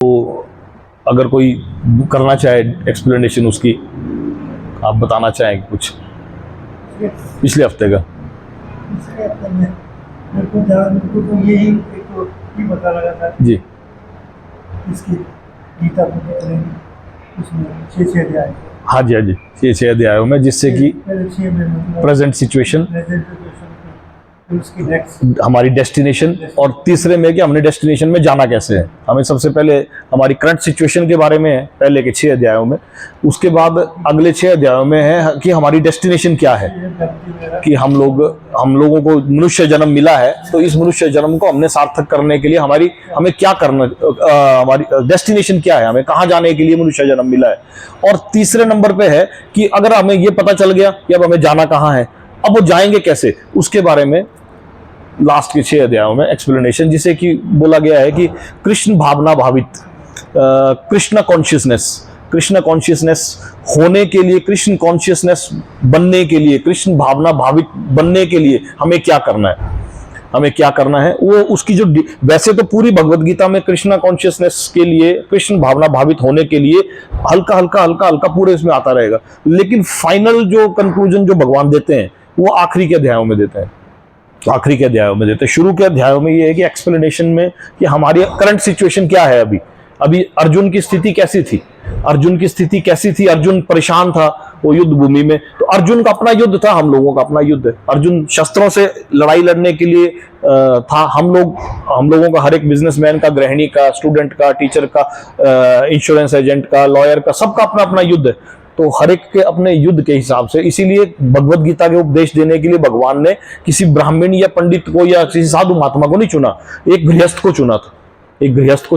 तो अगर कोई करना चाहे एक्सप्लेनेशन उसकी, आप बताना चाहें कुछ पिछले हफ्ते का। पिछले हफ्ते में मेरे को तो यही एक पता लगा था जी इसकी गीता उसमें 6 अध्याय। हाँ जी, हाँ जी, 6 अध्यायों में, जिससे कि पहले 6 में मतलब प्रेजेंट सिचुएशन, उसकी नेक्स्ट हमारी डेस्टिनेशन, और तीसरे में कि हमने डेस्टिनेशन में जाना कैसे है। हमें सबसे पहले हमारी करंट सिचुएशन के बारे में है पहले के 6 अध्यायों में, उसके बाद अगले 6 अध्यायों में है कि हमारी डेस्टिनेशन क्या है, कि हम लोगों को मनुष्य जन्म मिला है, तो इस मनुष्य जन्म को हमने सार्थक करने के लिए हमें क्या करना, हमारी डेस्टिनेशन क्या है, हमें कहाँ जाने के लिए मनुष्य जन्म मिला है। और तीसरे नंबर पे है कि अगर हमें ये पता चल गया कि अब हमें जाना कहाँ है, अब वो जाएंगे कैसे, उसके बारे में लास्ट के 6 अध्यायों में एक्सप्लेनेशन, जिसे कि बोला गया है कि कृष्ण भावना भावित, कृष्ण कॉन्शियसनेस होने के लिए, कृष्ण कॉन्शियसनेस बनने के लिए, कृष्ण भावना भावित बनने के लिए हमें क्या करना है, वो उसकी जो, वैसे तो पूरी भगवत गीता में कृष्ण कॉन्शियसनेस के लिए, कृष्ण भावना भावित होने के लिए हल्का हल्का पूरे इसमें आता रहेगा, लेकिन फाइनल जो कंक्लूजन जो भगवान देते हैं वो आखिरी के अध्यायों में देते हैं। शुरू के अध्यायों में ये है कि एक्सप्लेनेशन में कि हमारी करंट सिचुएशन क्या है, अभी अर्जुन की स्थिति कैसी थी, अर्जुन परेशान था वो युद्ध भूमि में, तो अर्जुन का अपना युद्ध था, हम लोगों का अपना युद्ध है। अर्जुन शस्त्रों से लड़ाई लड़ने के लिए था, हम लोगों का, हर एक बिजनेसमैन का, गृहिणी का, स्टूडेंट का, टीचर का, इंश्योरेंस एजेंट का, लॉयर का, सबका अपना अपना युद्ध है। तो हर एक के अपने युद्ध के हिसाब से, इसीलिए भगवत गीता के उपदेश देने के लिए भगवान ने किसी ब्राह्मण या पंडित को या किसी साधु महात्मा को नहीं चुना, एक गृहस्थ को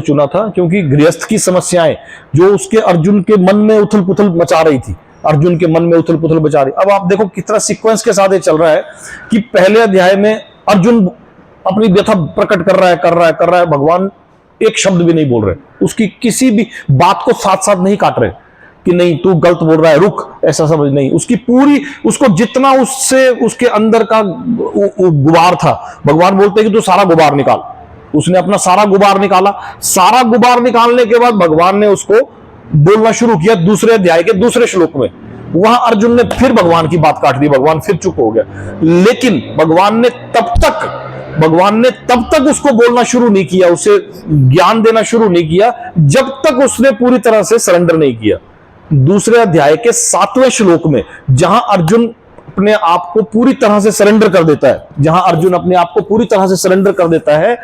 चुना था, क्योंकि गृहस्थ की समस्याएं जो उसके अर्जुन के मन में उथल पुथल मचा रही थी, अब आप देखो कितना सीक्वेंस के साथ ये चल रहा है कि पहले अध्याय में अर्जुन अपनी व्यथा प्रकट कर रहा है, भगवान एक शब्द भी नहीं बोल रहे, उसकी किसी भी बात को साथ साथ नहीं काट रहे कि नहीं तू गलत बोल रहा है, रुक, ऐसा समझ नहीं, उसकी पूरी, उसको जितना उससे उसके अंदर का गुबार था, भगवान बोलते हैं कि तू सारा गुबार निकाल। उसने अपना सारा गुबार निकालने के बाद भगवान ने उसको बोलना शुरू किया दूसरे अध्याय के दूसरे श्लोक में। वहां अर्जुन ने फिर भगवान की बात काट दी, भगवान फिर चुप हो गया, लेकिन भगवान ने तब तक उसको बोलना शुरू नहीं किया, उसे ज्ञान देना शुरू नहीं किया, जब तक उसने पूरी तरह से सरेंडर नहीं किया। दूसरे अध्याय के 7वें श्लोक में जहां अर्जुन अपने आप को पूरी तरह से सरेंडर कर देता है,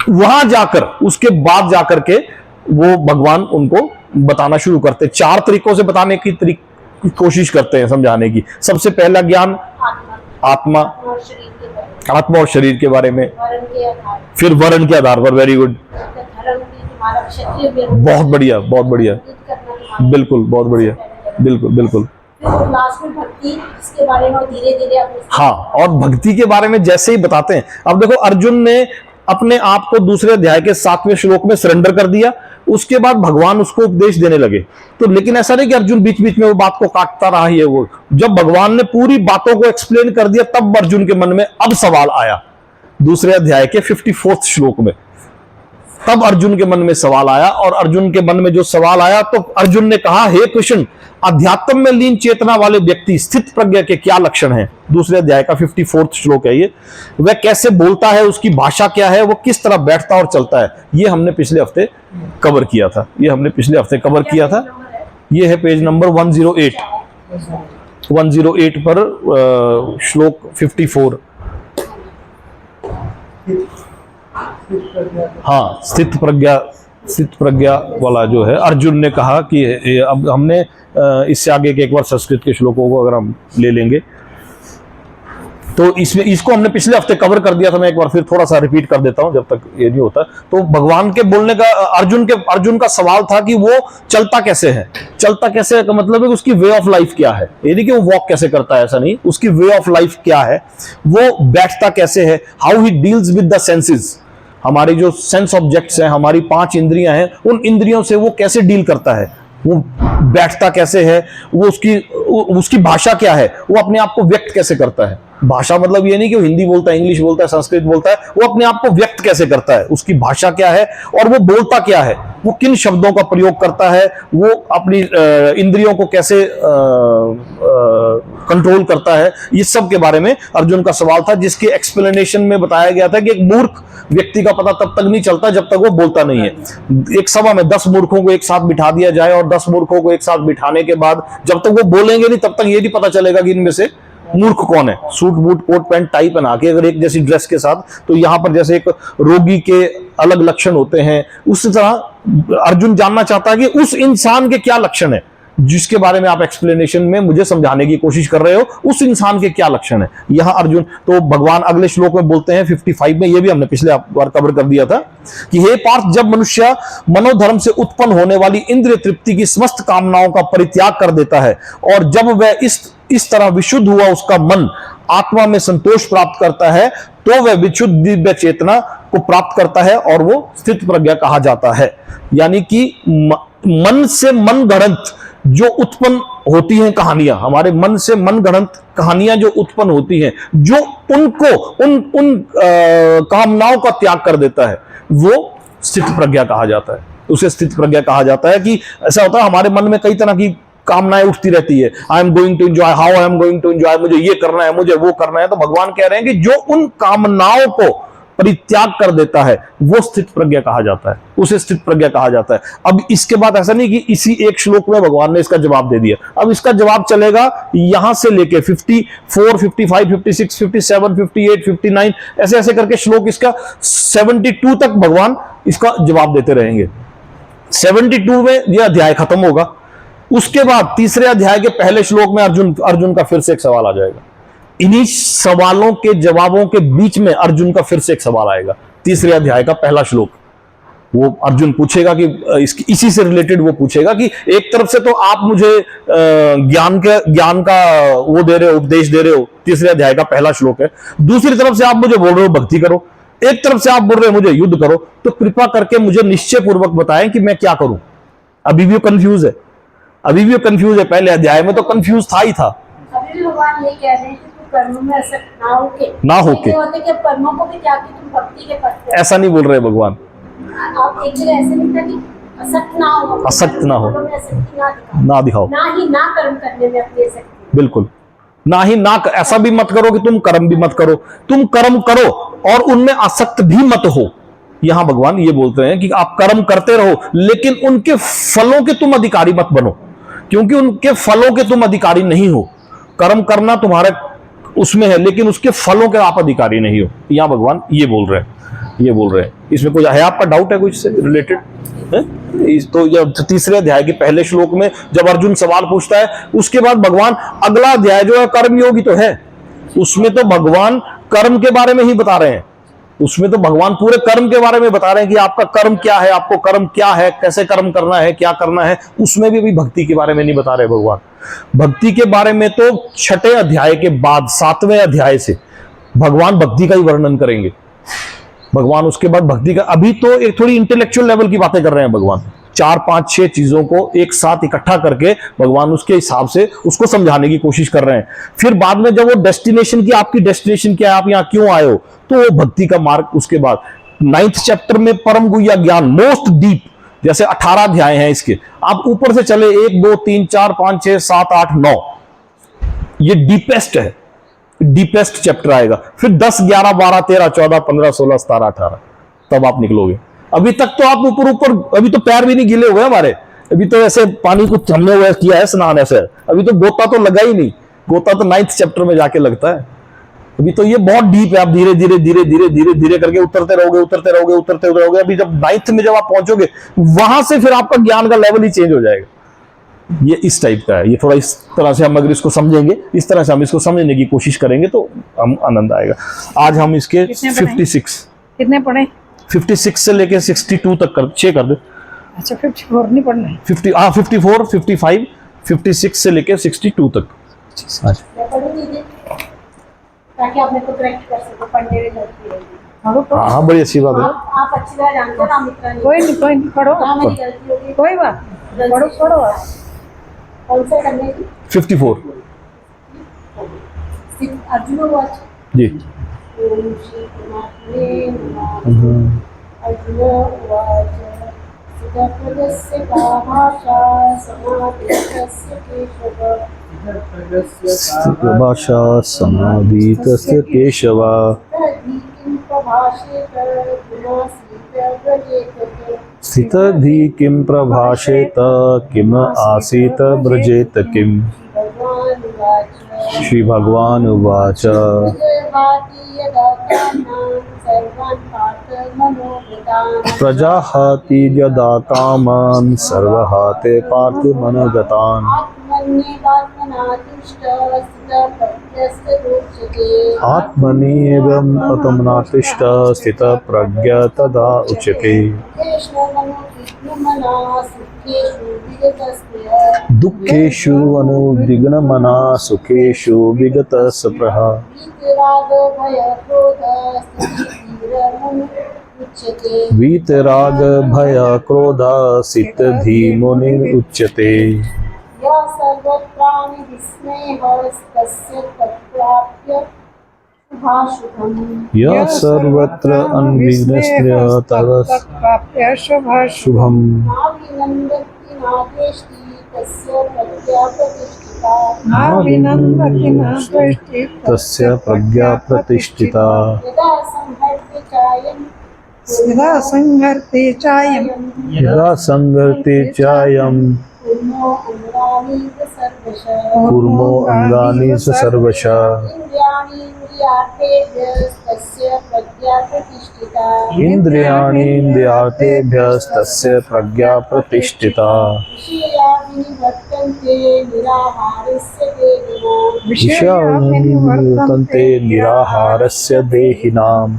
वहां जाकर, उसके बाद जाकर के वो भगवान उनको बताना शुरू करते, 4 तरीकों से बताने की कोशिश करते हैं, समझाने की। सबसे पहला ज्ञान आत्मा और शरीर के बारे में, फिर वर्ण के आधार पर, वेरी गुड, बहुत बढ़िया, बिल्कुल, बहुत बढ़िया, बिल्कुल। भक्ति, इसके बारे में धीरे-धीरे, हाँ, और भक्ति के बारे में जैसे ही बताते हैं, अब देखो अर्जुन ने अपने आप को दूसरे अध्याय के 7वें श्लोक में सरेंडर कर दिया, उसके बाद भगवान उसको उपदेश देने लगे। तो लेकिन ऐसा नहीं कि अर्जुन बीच बीच में वो बात को काटता रहा ही है, वो जब भगवान ने पूरी बातों को एक्सप्लेन कर दिया, तब अर्जुन के मन में अब सवाल आया, दूसरे अध्याय के 54 श्लोक में, तब अर्जुन के मन में सवाल आया, और अर्जुन के मन में जो सवाल आया तो अर्जुन ने कहा, हे कृष्ण, अध्यात्म में लीन चेतना वाले व्यक्ति स्थित प्रज्ञा के क्या लक्षण हैं? दूसरे अध्याय का 54 श्लोक है ये। वह कैसे बोलता है, उसकी भाषा क्या है, वो किस तरह बैठता और चलता है? ये हमने पिछले हफ्ते कवर किया था, ये है पेज नंबर 108 पर श्लोक 54। हाँ, स्थित प्रज्ञा वाला जो है, अर्जुन ने कहा कि अब हमने इससे आगे के एक बार संस्कृत के श्लोकों को अगर हम ले लेंगे तो इसको हमने पिछले हफ्ते कवर कर दिया था, मैं एक बार फिर थोड़ा सा रिपीट कर देता हूं जब तक ये नहीं होता। तो भगवान के बोलने का, अर्जुन का सवाल था कि वो चलता कैसे है का मतलब है कि उसकी वे ऑफ लाइफ क्या है, ये नहीं कि वो वॉक कैसे करता है, ऐसा नहीं, उसकी वे ऑफ लाइफ क्या है, वो बैठता कैसे है, how he deals with the senses, हमारी जो सेंस ऑब्जेक्ट्स हैं, हमारी 5 इंद्रियां हैं, उन इंद्रियों से वो कैसे डील करता है, वो बैठता कैसे है, वो उसकी भाषा क्या है, वो अपने आप को व्यक्त कैसे करता है। भाषा मतलब ये नहीं कि वो हिंदी बोलता है, इंग्लिश बोलता है, संस्कृत बोलता है, वो अपने आप को व्यक्त कैसे करता है, उसकी भाषा क्या है और वो बोलता क्या है, वो किन शब्दों का प्रयोग करता है, वो अपनी इंद्रियों को कैसे कंट्रोल करता है। इस सब के बारे में अर्जुन का सवाल था, जिसके एक्सप्लेनेशन में बताया गया था कि एक मूर्ख व्यक्ति का पता तब तक नहीं चलता जब तक वो बोलता नहीं है। एक सभा में 10 मूर्खों को एक साथ बिठा दिया जाए और 10 मूर्खों को एक साथ बिठाने के बाद जब तक वो बोलेंगे नहीं तब तक ये नहीं पता चलेगा कि इनमें से मूर्ख कौन है। Suit boot coat pant tie पहना के अगर एक जैसी ड्रेस के साथ, तो यहां पर जैसे एक रोगी के अलग लक्षण होते हैं, उसी तरह अर्जुन जानना चाहता है कि उस इंसान के क्या लक्षण है जिसके बारे में आप एक्सप्लेनेशन में मुझे समझाने की कोशिश कर रहे हो, उस इंसान के क्या लक्षण है। यहां अर्जुन तो भगवान अगले श्लोक में बोलते हैं 55 में, ये भी हमने पिछले बार कवर कर दिया था कि हे पार्थ, जब मनुष्य मनोधर्म से उत्पन्न होने वाली इंद्रिय तृप्ति की समस्त कामनाओं का परित्याग कर देता है और जब वह इस तरह विशुद्ध हुआ उसका मन आत्मा में संतोष प्राप्त करता है, तो वह विशुद्ध दिव्य चेतना को प्राप्त करता है और वो स्थित प्रज्ञा कहा जाता है। यानी कि मन से मन गढ़ंत जो उत्पन्न होती हैं कहानियां, हमारे मन से मन गढ़ंत कहानियां जो उत्पन्न होती हैं, जो उनको उन कामनाओं का त्याग कर देता है, वो स्थित प्रज्ञा कहा जाता है। उसे स्थित प्रज्ञा कहा जाता है कि ऐसा होता है हमारे मन में कई तरह की कामनाएं उठती रहती है। I am going to enjoy, how I am going to enjoy, मुझे ये करना है, मुझे वो करना है। तो भगवान कह रहे हैं कि जो उन कामनाओं को परित्याग कर देता है वो स्थित प्रज्ञा कहा जाता है, उसे स्थित प्रज्ञा कहा जाता है। अब इसके बाद ऐसा नहीं कि इसी एक श्लोक में भगवान ने इसका जवाब दे दिया, अब इसका जवाब चलेगा यहां से लेके 54, 55, 56, 57, 58, 59 ऐसे ऐसे करके श्लोक इसका 72 तक भगवान इसका जवाब देते रहेंगे। 72 में यह अध्याय खत्म होगा। उसके बाद तीसरे अध्याय के पहले श्लोक में अर्जुन का फिर से एक सवाल आ जाएगा। इन्हीं सवालों के जवाबों के बीच में अर्जुन का फिर से एक सवाल आएगा। तीसरे अध्याय का पहला श्लोक, वो अर्जुन पूछेगा कि इसी से रिलेटेड वो पूछेगा कि एक तरफ से तो आप मुझे ज्ञान का वो दे रहे हो, उपदेश दे रहे हो, तीसरे अध्याय का पहला श्लोक है, दूसरी तरफ से आप मुझे बोल रहे हो भक्ति करो, एक तरफ से आप बोल रहे हो मुझे युद्ध करो। तो कृपा करके मुझे निश्चय पूर्वक बताएं कि मैं क्या करूं। अभी भी वो कंफ्यूज है, अभी भी वो कंफ्यूज है। पहले अध्याय में तो कंफ्यूज था ही था। अभी भी भगवान ये कह रहे हैं कि तुम कर्मों में आसक्त ना होके होते कि कर्मों को भी त्याग के तुम भक्ति के पथ पे। ऐसा नहीं बोल रहे भगवान। आप एक जगह ऐसे नहीं था कि आसक्त ना हो, आसक्त ना हो, ना दिखाओ, ना ही ना कर्म करने में अपनी आसक्ति, बिल्कुल ना ही ना। ऐसा भी मत करो कि तुम कर्म भी मत करो, तुम कर्म करो और उनमें आसक्त भी मत हो। यहां भगवान ये बोलते हैं कि आप कर्म करते रहो लेकिन उनके फलों के तुम अधिकारी मत बनो, क्योंकि उनके फलों के तुम अधिकारी नहीं हो। कर्म करना तुम्हारे उसमें है लेकिन उसके फलों के आप अधिकारी नहीं हो। यहां भगवान ये बोल रहे हैं। इसमें कोई है आपका डाउट है कुछ से रिलेटेड है? तो जब तीसरे अध्याय के पहले श्लोक में जब अर्जुन सवाल पूछता है, उसके बाद भगवान अगला अध्याय जो है कर्मयोगी तो है, उसमें तो भगवान कर्म के बारे में ही बता रहे हैं। उसमें तो भगवान पूरे कर्म के बारे में बता रहे हैं कि आपका कर्म क्या है, आपको कर्म क्या है, कैसे कर्म करना है, क्या करना है। उसमें भी अभी भक्ति के बारे में नहीं बता रहे भगवान। भक्ति के बारे में तो 6ठे अध्याय के बाद 7वें अध्याय से भगवान भक्ति का ही वर्णन करेंगे। भगवान उसके बाद भक्ति का, अभी तो एक थोड़ी इंटेलेक्चुअल लेवल की बातें कर रहे हैं भगवान। 4, 5, 6 चीजों को एक साथ इकट्ठा करके भगवान उसके हिसाब से उसको समझाने की कोशिश कर रहे हैं। फिर बाद में जब वो डेस्टिनेशन की, आपकी डेस्टिनेशन क्या है, आप यहां क्यों आए हो, तो वो भक्ति का मार्ग। उसके बाद 9th चैप्टर में परम गुह्य ज्ञान, मोस्ट डीप, जैसे 18 अध्याय हैं इसके, आप ऊपर से चले 1, 2, 3, 4, 5, 6, 7, 8, 9, ये डीपेस्ट है, डीपेस्ट चैप्टर आएगा। फिर 10, 11, 12, 13, 14, 15, 16, 17, 18 तब आप निकलोगे। अभी तक तो आप ऊपर अभी तो पैर भी नहीं गीले हुए हमारे, अभी तो ऐसे पानी को हमने हुआ किया है स्नान ऐसे, अभी तो गोता तो लगा ही नहीं। गोता तो 9th चैप्टर में जाके लगता है। अभी तो ये बहुत डीप है। आप धीरे धीरे करके उतरते रहोगे। अभी जब 9th में जब आप पहुंचोगे वहां से फिर आपका ज्ञान का लेवल ही चेंज हो जाएगा। ये इस टाइप का है। ये थोड़ा इस तरह से हम अगर इसको समझेंगे, इस तरह से हम इसको समझने की कोशिश करेंगे तो हम आनंद आएगा। आज हम इसके 56 कितने पढ़े? 56 से लेके 62 तक कर 6 कर दे। अच्छा 54 नहीं पढ़ना है। 54, 55, 56 से लेके 62 तक। मैं पढ़ूंगी ताकि आप मेरे को करेक्ट कर सको, पढ़ने में गलती होगी। हाँ बड़ी अच्छी बात है। आप अच्छी तरह जानते हो राम मित्रा। कोई नहीं पढ़ो। हाँ मेरी गलती होगी, कोई बात पढ़ो पढ़ो आप। कौन सा करने की 54 अर्जुन वाच जी। ओम श्री परमात्मे नमः। अर्जुन उवाच सिद्धप्रजस्य का भाषा समाधितस्य केशव भाषा समाधीतस्य केशव तद्धि किं प्रभाषेत गुणासीत व्रजेत स्थितधि किं प्रभाषेत किम आसीत ब्रजेत किम। भगवान् उवाच श्री भगवान उवाच विजयभाति यदा कामान् सर्वान् पार्थ मनोगतान् प्रजाहाति यदा कामान् सर्वहाते पार्थ मनोगतान् आत्मन्येवात्मना तुष्टः स्थितप्रज्ञस्य रोचते आत्मन्येवम् आत्मनातिष्ठ स्थितप्रज्ञ तदा उच्यते। दुःखेषु अनुद्विग्नमना सुखेषु विगतस्पृह वीतराग भय क्रोध सिद्धि मुनिरुच्यते। यः सर्वत्र अन्विघ्नस्य प्राप्य शुभम्। विनन्दति न द्वेष्टि तस्य प्रज्ञा प्रतिष्ठिता। यदा संहर्ते चायं यदा संगते चायं कूर्मो अंगानि स सर्वशः। इंद्रियाणीन्द्रियार्थेभ्यस्तस्य प्रज्ञा प्रतिष्ठिता। विषयानिवर्तन्ते निराहारस्य देहिनाम्।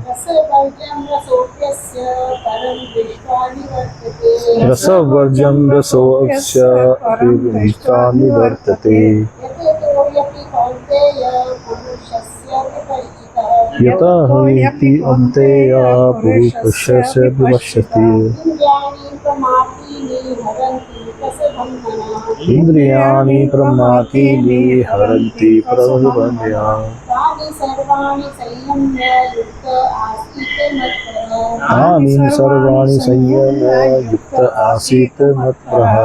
रसवर्जं रसोऽस्य दृष्ट्वा निवर्तते। यतः हि अन्तेय पुरुषस्य विवश्यते। इंद्रियाणि प्रमाथीनि हरन्ति प्रबन्धया। तानि सर्वाणि संयम्य युक्त आसीत् मत्परः।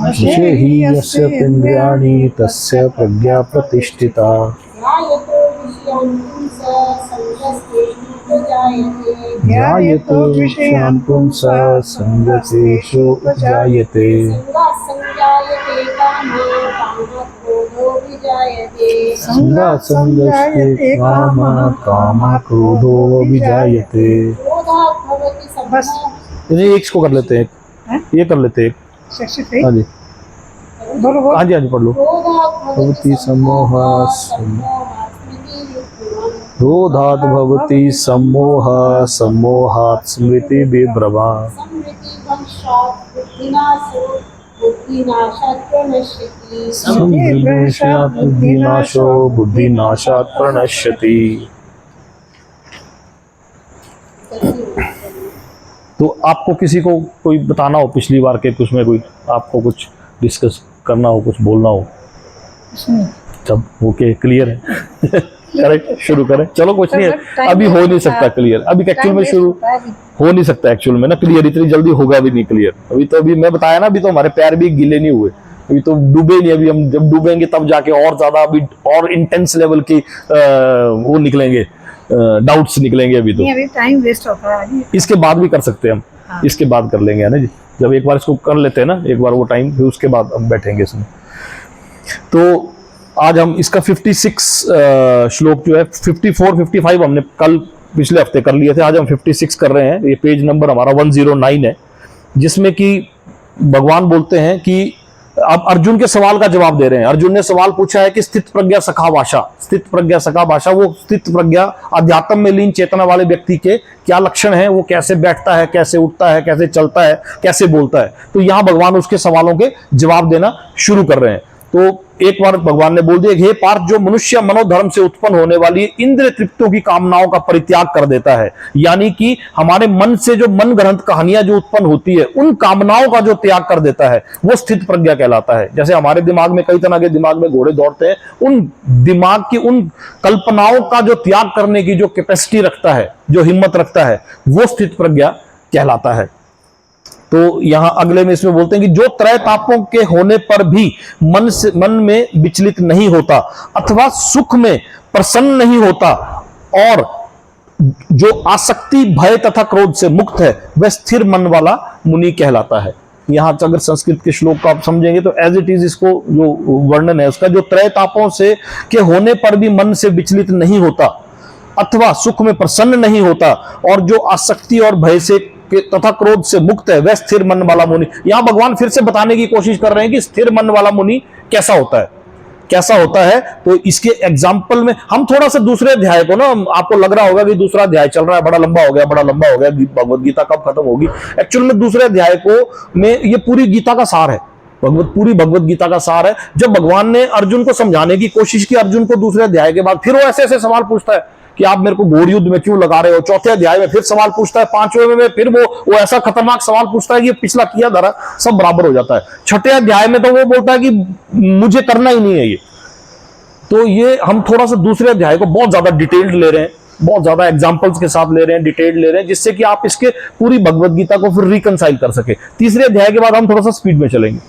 वशे हि यस्य इन्द्रियाणि तस्य प्रज्ञा प्रतिष्ठिता। ध्यायतो विषयान् पुंसः संगतेषु उपजायते। संगात् संगस्ते कामात् कामात् क्रोधो विजायते। इन्हें एक को कर लेते हैं, ये कर लेते हैं। हाँ जी हाँ जी हाँ जी पढ़ लो। भवति सम्मोह क्रोधात् भवति सम्मोह सम्मोहात् स्मृति विभ्रमा। बुद्धिनाशो बुद्धिनाशात् प्रणश्यति। तो आपको किसी को कोई बताना हो पिछली बार के कुछ में कोई आपको कुछ डिस्कस करना हो, कुछ बोलना हो, सब ओके क्लियर है। करें शुरू करें। चलो कुछ नहीं है, अभी हो नहीं सकता क्लियर, अभी एक्चुअल में शुरू हो नहीं सकता एक्चुअल में ना क्लियर, इतनी जल्दी होगा भी नहीं क्लियर। अभी तो अभी मैं बताया ना, अभी तो हमारे पैर भी गीले नहीं हुए, अभी तो डूबे नहीं। अभी हम जब डूबेंगे तब जाके और ज्यादा अभी और इंटेंस लेवल की वो निकलेंगे, डाउट्स निकलेंगे। अभी तो अभी टाइम वेस्ट होता है। इसके बाद भी कर सकते हैं हम। हाँ। इसके बाद कर लेंगे है ना जी, जब एक बार इसको कर लेते हैं ना एक बार वो टाइम, फिर उसके बाद हम बैठेंगे इसमें। तो आज हम इसका 56 श्लोक जो है 54 55 हमने कल पिछले हफ्ते कर लिए थे, आज हम 56 कर रहे हैं। ये पेज नंबर हमारा 109 है, जिसमें कि भगवान बोलते हैं कि अब अर्जुन के सवाल का जवाब दे रहे हैं। अर्जुन ने सवाल पूछा है कि स्थित प्रज्ञा सखा भाषा, स्थित प्रज्ञा सखा भाषा, वो स्थित प्रज्ञा अध्यात्म में लीन चेतना वाले व्यक्ति के क्या लक्षण है, वो कैसे बैठता है, कैसे उठता है, कैसे चलता है, कैसे बोलता है। तो यहाँ भगवान उसके सवालों के जवाब देना शुरू कर रहे हैं। तो एक बार भगवान ने बोल दिया, हे पार्थ, जो मनुष्य मनोधर्म से उत्पन्न होने वाली इंद्रिय तृप्तों की कामनाओं का परित्याग कर देता है, यानी कि हमारे मन से जो मन ग्रंथ कहानियां जो उत्पन्न होती है, उन कामनाओं का जो त्याग कर देता है, वो स्थित प्रज्ञा कहलाता है। जैसे हमारे दिमाग में कई तरह के दिमाग में घोड़े दौड़ते हैं, उन दिमाग की उन कल्पनाओं का जो त्याग करने की जो कैपेसिटी रखता है, जो हिम्मत रखता है, वो स्थित प्रज्ञा कहलाता है। तो यहां अगले में इसमें बोलते हैं कि जो त्रय तापों के होने पर भी मन में विचलित नहीं होता अथवा सुख में प्रसन्न नहीं होता और जो आसक्ति, भय तथा क्रोध से मुक्त है, वह स्थिर मन वाला मुनि कहलाता है। यहां अगर संस्कृत के श्लोक को आप समझेंगे तो एज इट इज इसको जो वर्णन है उसका, जो त्रय तापों से के होने पर भी मन से विचलित नहीं होता अथवा सुख में प्रसन्न नहीं होता और जो आसक्ति और भय से तथा क्रोध से मुक्त है, वह स्थिर मन वाला मुनि। यहां भगवान फिर से बताने की कोशिश कर रहे हैं कि स्थिर मन वाला मुनि कैसा होता है, कैसा होता है। तो इसके एग्जाम्पल में हम थोड़ा सा दूसरे अध्याय को ना, आपको लग रहा होगा कि दूसरा अध्याय चल रहा है, बड़ा लंबा हो गया, बड़ा लंबा हो गया, भगवत गीता कब खत्म होगी। एक्चुअल में दूसरे अध्याय को में ये पूरी गीता का सार है, पूरी भगवत गीता का सार है। जब भगवान ने अर्जुन को समझाने की कोशिश की, अर्जुन को दूसरे अध्याय के बाद फिर वो ऐसे ऐसे सवाल पूछता है कि आप मेरे को घोर युद्ध में क्यों लगा रहे हो। चौथे अध्याय में फिर सवाल पूछता है, पांचवें में फिर वो ऐसा खतरनाक सवाल पूछता है कि पिछला किया धरा सब बराबर हो जाता है। छठे अध्याय में तो वो बोलता है कि मुझे करना ही नहीं है ये। तो ये हम थोड़ा सा दूसरे अध्याय को बहुत ज्यादा डिटेल्ड ले रहे हैं, बहुत ज्यादा एग्जांपल्स के साथ ले रहे हैं, डिटेल्ड ले रहे हैं, जिससे कि आप इसके पूरी भगवत गीता को फिर रिकंसाइल कर सके। तीसरे अध्याय के बाद हम थोड़ा सा स्पीड में चलेंगे,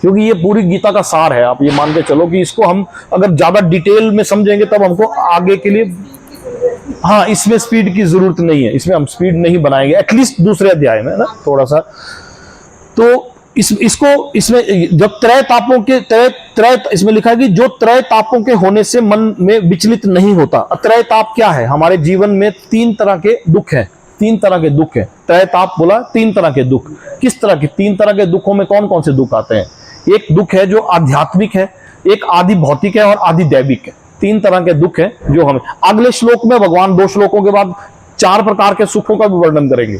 क्योंकि ये पूरी गीता का सार है। आप ये मान के चलो कि इसको हम अगर ज्यादा डिटेल में समझेंगे तब हमको आगे के लिए, हाँ, इसमें स्पीड की जरूरत नहीं है, इसमें हम स्पीड नहीं बनाएंगे, एटलीस्ट दूसरे अध्याय में ना थोड़ा सा। तो इसमें जब त्रय तापों के त्रय इसमें लिखा है कि जो त्रय तापों के होने से मन में विचलित नहीं होता। त्रय ताप क्या है? हमारे जीवन में तीन तरह के दुख हैं, तीन तरह के दुख है। त्रय ताप बोला तीन तरह के दुख। किस तरह के? तीन तरह के दुखों में कौन कौन से दुख आते हैं? एक दुख है जो आध्यात्मिक है, एक आदि भौतिक है और आदि दैविक है। तीन तरह के दुख हैं जो हमें, अगले श्लोक में भगवान 2 श्लोकों के बाद 4 प्रकार के सुखों का भी वर्णन करेंगे।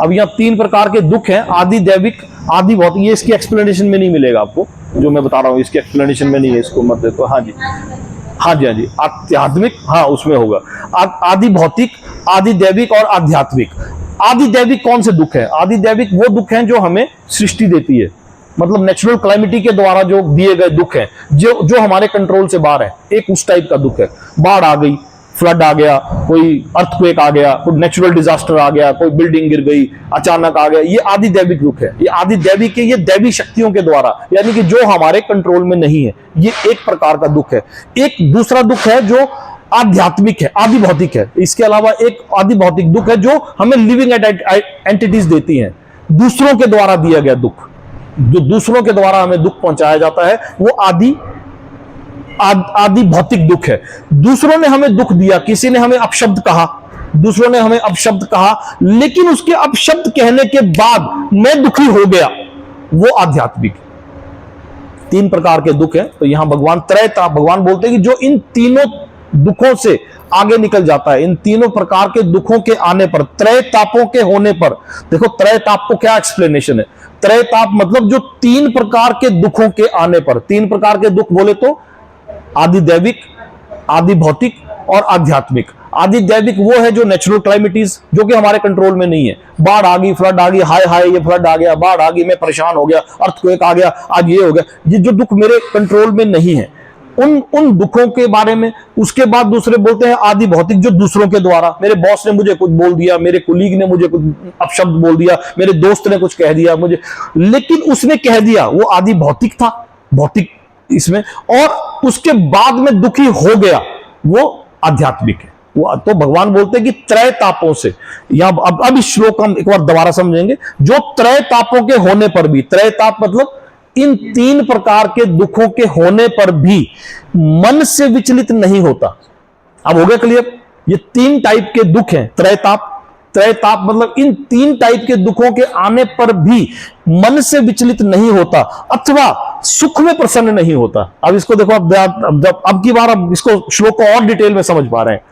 अब यहाँ 3 प्रकार के दुख हैं, आदि दैविक, आदि भौतिक। ये इसकी एक्सप्लेनेशन में नहीं मिलेगा आपको, जो मैं बता रहा हूँ इसकी एक्सप्लेनेशन में नहीं है, इसको मत देखो। हाँ जी, हाँ जी, हाँ जी, आध्यात्मिक, हाँ उसमें होगा आदि भौतिक, आदि दैविक और आध्यात्मिक। आदि दैविक कौन से दुख है? आदि दैविक वो दुख हैं जो हमें सृष्टि देती है, मतलब नेचुरल क्लाइमिटी के द्वारा जो दिए गए दुख हैं, जो हमारे कंट्रोल से बाहर है। एक उस टाइप का दुख है, बाढ़ आ गई, फ्लड आ गया, कोई अर्थक्वेक आ गया, कोई नेचुरल डिजास्टर आ गया, कोई बिल्डिंग गिर गई, अचानक आ गया, ये आदि दैविक दुख है। ये आदि दैविक है, ये दैवी शक्तियों के द्वारा, यानी कि जो हमारे कंट्रोल में नहीं है। ये एक प्रकार का दुख है। एक दूसरा दुख है जो आध्यात्मिक है, आदि भौतिक है। इसके अलावा एक आदि भौतिक दुख है जो हमें लिविंग एंटिटीज देती हैं, दूसरों के द्वारा दिया गया दुख, जो दूसरों के द्वारा हमें दुख पहुंचाया जाता है, वो आदि भौतिक दुख है। दूसरों ने हमें दुख दिया, किसी ने हमें अपशब्द कहा, दूसरों ने हमें अपशब्द कहा, लेकिन उसके अपशब्द कहने के बाद मैं दुखी हो गया, वो आध्यात्मिक। 3 प्रकार के दुख हैं। तो यहां भगवान भगवान बोलते हैं कि जो इन तीनों दुखों से आगे निकल जाता है, इन तीनों प्रकार के दुखों के आने पर, त्रय तापों के होने पर। देखो त्रय ताप को क्या एक्सप्लेनेशन है? त्रय ताप मतलब जो 3 प्रकार के दुखों के आने पर। 3 प्रकार के दुख बोले तो आदि दैविक, आदि भौतिक और आध्यात्मिक। आदि दैविक वो है जो नेचुरल क्लाइमिटीज, जो कि हमारे कंट्रोल में नहीं है। बाढ़ आ गई, फ्लड आ गई, हाय हाय ये फ्लड आ गया, बाढ़ आ गई, मैं परेशान हो गया, अर्थक्वेक आ गया, आज ये हो गया। ये जो दुख मेरे कंट्रोल में नहीं है, उन दुखों के बारे में। उसके बाद दूसरे बोलते हैं आदि भौतिक, जो दूसरों के द्वारा, मेरे बॉस ने मुझे कुछ बोल दिया, मेरे कुलीग ने मुझे कुछ अपशब्द बोल दिया, मेरे दोस्त ने कुछ कह दिया मुझे, लेकिन उसने कह दिया, वो आदि भौतिक था, भौतिक इसमें, और उसके बाद में दुखी हो गया, वो आध्यात्मिक है। वो तो भगवान बोलते हैं कि त्रय तापों से, यहां अब इस श्लोक हम एक बार दोबारा समझेंगे। जो त्रय तापों के होने पर भी, त्रय ताप मतलब इन 3 प्रकार के दुखों के होने पर भी मन से विचलित नहीं होता। अब हो गया क्लियर? ये 3 टाइप के दुख हैं, त्रय ताप। त्रय ताप मतलब इन 3 टाइप के दुखों के आने पर भी मन से विचलित नहीं होता अथवा सुख में प्रसन्न नहीं होता। अब इसको देखो, अब की बार अब इसको श्लोक को और डिटेल में समझ पा रहे हैं।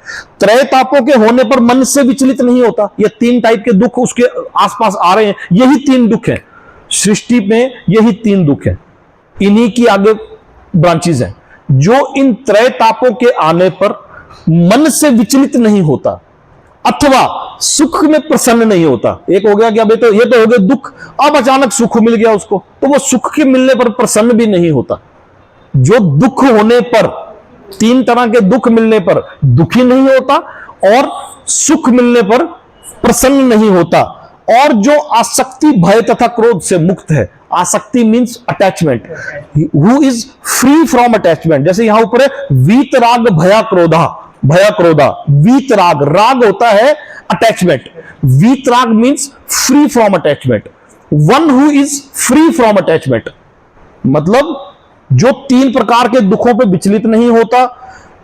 त्रय तापों के होने पर मन से विचलित नहीं होता। ये 3 टाइप के दुख उसके आसपास आ रहे हैं, यही 3 दुख हैं सृष्टि में, यही 3 दुख हैं। इन्हीं की आगे ब्रांचेज हैं जो इन त्रय तापों के आने पर मन से विचलित नहीं होता अथवा सुख में प्रसन्न नहीं होता। एक हो गया कि अब ये तो हो गया दुख, अब अचानक सुख मिल गया उसको, तो वो सुख के मिलने पर प्रसन्न भी नहीं होता। जो दुख होने पर, तीन तरह के दुख मिलने पर दुखी नहीं होता और सुख मिलने पर प्रसन्न नहीं होता, और जो आसक्ति भय तथा क्रोध से मुक्त है। आसक्ति means attachment, who is free from attachment. जैसे यहां ऊपर है वीतराग भया क्रोधा, भया क्रोधा, वीतराग, राग होता है अटैचमेंट, वीतराग means free from attachment. One who is free from attachment मतलब जो तीन प्रकार के दुखों पे विचलित नहीं होता,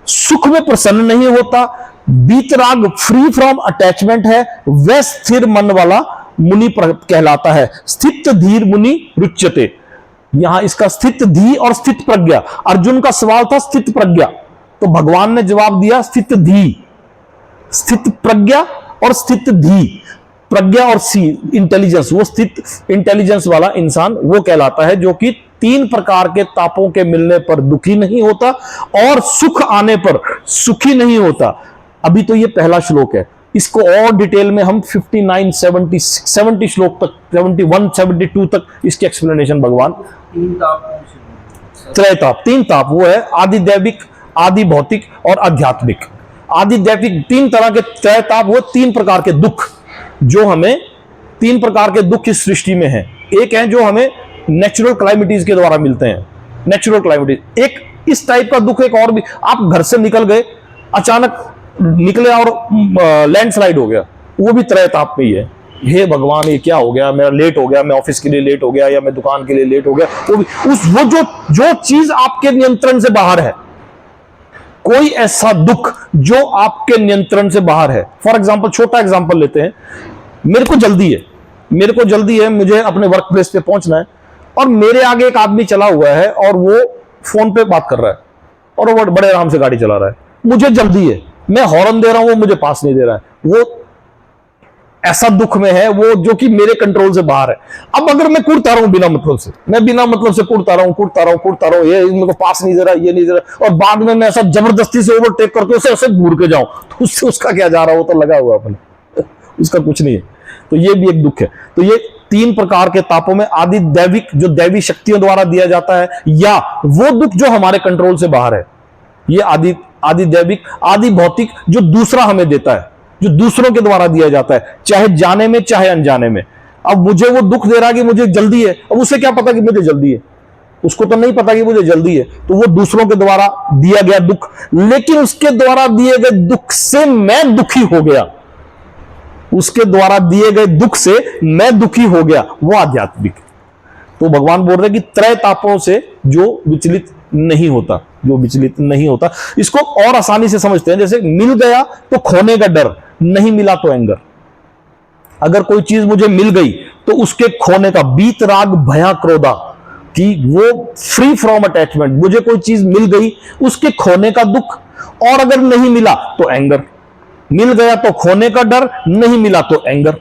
सुख में प्रसन्न नहीं होता, बीतराग फ्री फ्रॉम अटैचमेंट है, वह स्थिर मन वाला मुनि कहलाता है। स्थित धीर मुनि रुच्यते। यहां इसका स्थित धी और स्थित प्रज्ञा, अर्जुन का सवाल था स्थित प्रज्ञा, तो भगवान ने जवाब दिया स्थित धी। स्थित प्रज्ञा और स्थित धी, प्रज्ञा और सी इंटेलिजेंस, वो स्थित इंटेलिजेंस वाला इंसान वो कहलाता है जो कि तीन प्रकार के तापों के मिलने पर दुखी नहीं होता और सुख आने पर सुखी नहीं होता। अभी तो ये पहला श्लोक है, इसको और डिटेल में हम 59, 70 श्लोक तक, 71, 72 तक इसकी एक्सप्लेनेशन भगवान। त्रय ताप, तीन ताप वो है आदि दैविक, आदि भौतिक और आध्यात्मिक। आदि दैविक तीन तरह के त्रय ताप, वो तीन प्रकार के दुख जो हमें, तीन प्रकार के दुख इस सृष्टि में हैं। एक है जो हमें नेचुरल क्लाइमेटीज के द्वारा मिलते हैं, नेचुरल क्लाइमेटीज। एक इस टाइप का दुख, एक और भी, आप घर से निकल गए, अचानक निकले और लैंडस्लाइड हो गया, वो भी त्रय ताप में ही है। हे भगवान ये क्या हो गया, मेरा लेट हो गया, मैं ऑफिस के लिए लेट हो गया या मैं दुकान के लिए लेट हो गया, वो भी वो जो चीज आपके नियंत्रण से बाहर है, कोई ऐसा दुख जो आपके नियंत्रण से बाहर है। फॉर एग्जाम्पल, छोटा एग्जाम्पल लेते हैं, मेरे को जल्दी है, मुझे अपने वर्क प्लेस पे पहुंचना है और मेरे आगे एक आदमी चला हुआ है और वो फोन पे बात कर रहा है और वो बड़े आराम से गाड़ी चला रहा है, मुझे जल्दी है, मैं हॉर्न दे रहा हूं, वो मुझे पास नहीं दे रहा है, वो ऐसा दुख में है, वो जो कि मेरे कंट्रोल से बाहर है। अब अगर मैं कूदता रहा हूं बिना मतलब से, मैं बिना मतलब से कूदता रहा हूं, ये मेरे को पास नहीं दे रहा, ये नहीं दे रहा, और बाद में मैं ऐसा जबरदस्ती से ओवरटेक करके उसे ऐसे घूर के जाऊं, तो उससे उसका क्या जा रहा है, वो तो लगा हुआ अपने उसका कुछ नहीं है। तो ये भी एक दुख है। तो ये तीन प्रकार के तापों में आदि दैविक जो दैवी शक्तियों द्वारा दिया जाता है, या वो दुख जो हमारे कंट्रोल से बाहर है, ये आदि दैविक, आदि भौतिक जो दूसरा हमें देता है, जो दूसरों के द्वारा दिया जाता है, चाहे जाने में चाहे अनजाने में। अब मुझे वो दुख दे रहा है कि मुझे जल्दी है, अब उसे क्या पता कि मुझे जल्दी है, उसको तो नहीं पता कि मुझे जल्दी है, तो वो दूसरों के द्वारा दिया गया दुख, लेकिन उसके द्वारा दिए गए दुख से मैं दुखी हो गया, उसके द्वारा दिए गए दुख से मैं दुखी हो गया, वो आध्यात्मिक। तो भगवान बोल रहे कि त्रय तापों से जो विचलित नहीं होता, जो विचलित नहीं होता। इसको और आसानी से समझते हैं, जैसे मिल गया तो खोने का डर, नहीं मिला तो एंगर। अगर कोई चीज मुझे मिल गई तो उसके खोने का, बीत राग भया क्रोधा, कि वो फ्री फ्रॉम अटैचमेंट, मुझे कोई चीज मिल गई उसके खोने का दुख, और अगर नहीं मिला तो एंगर। मिल गया तो खोने का डर, नहीं मिला तो एंगर।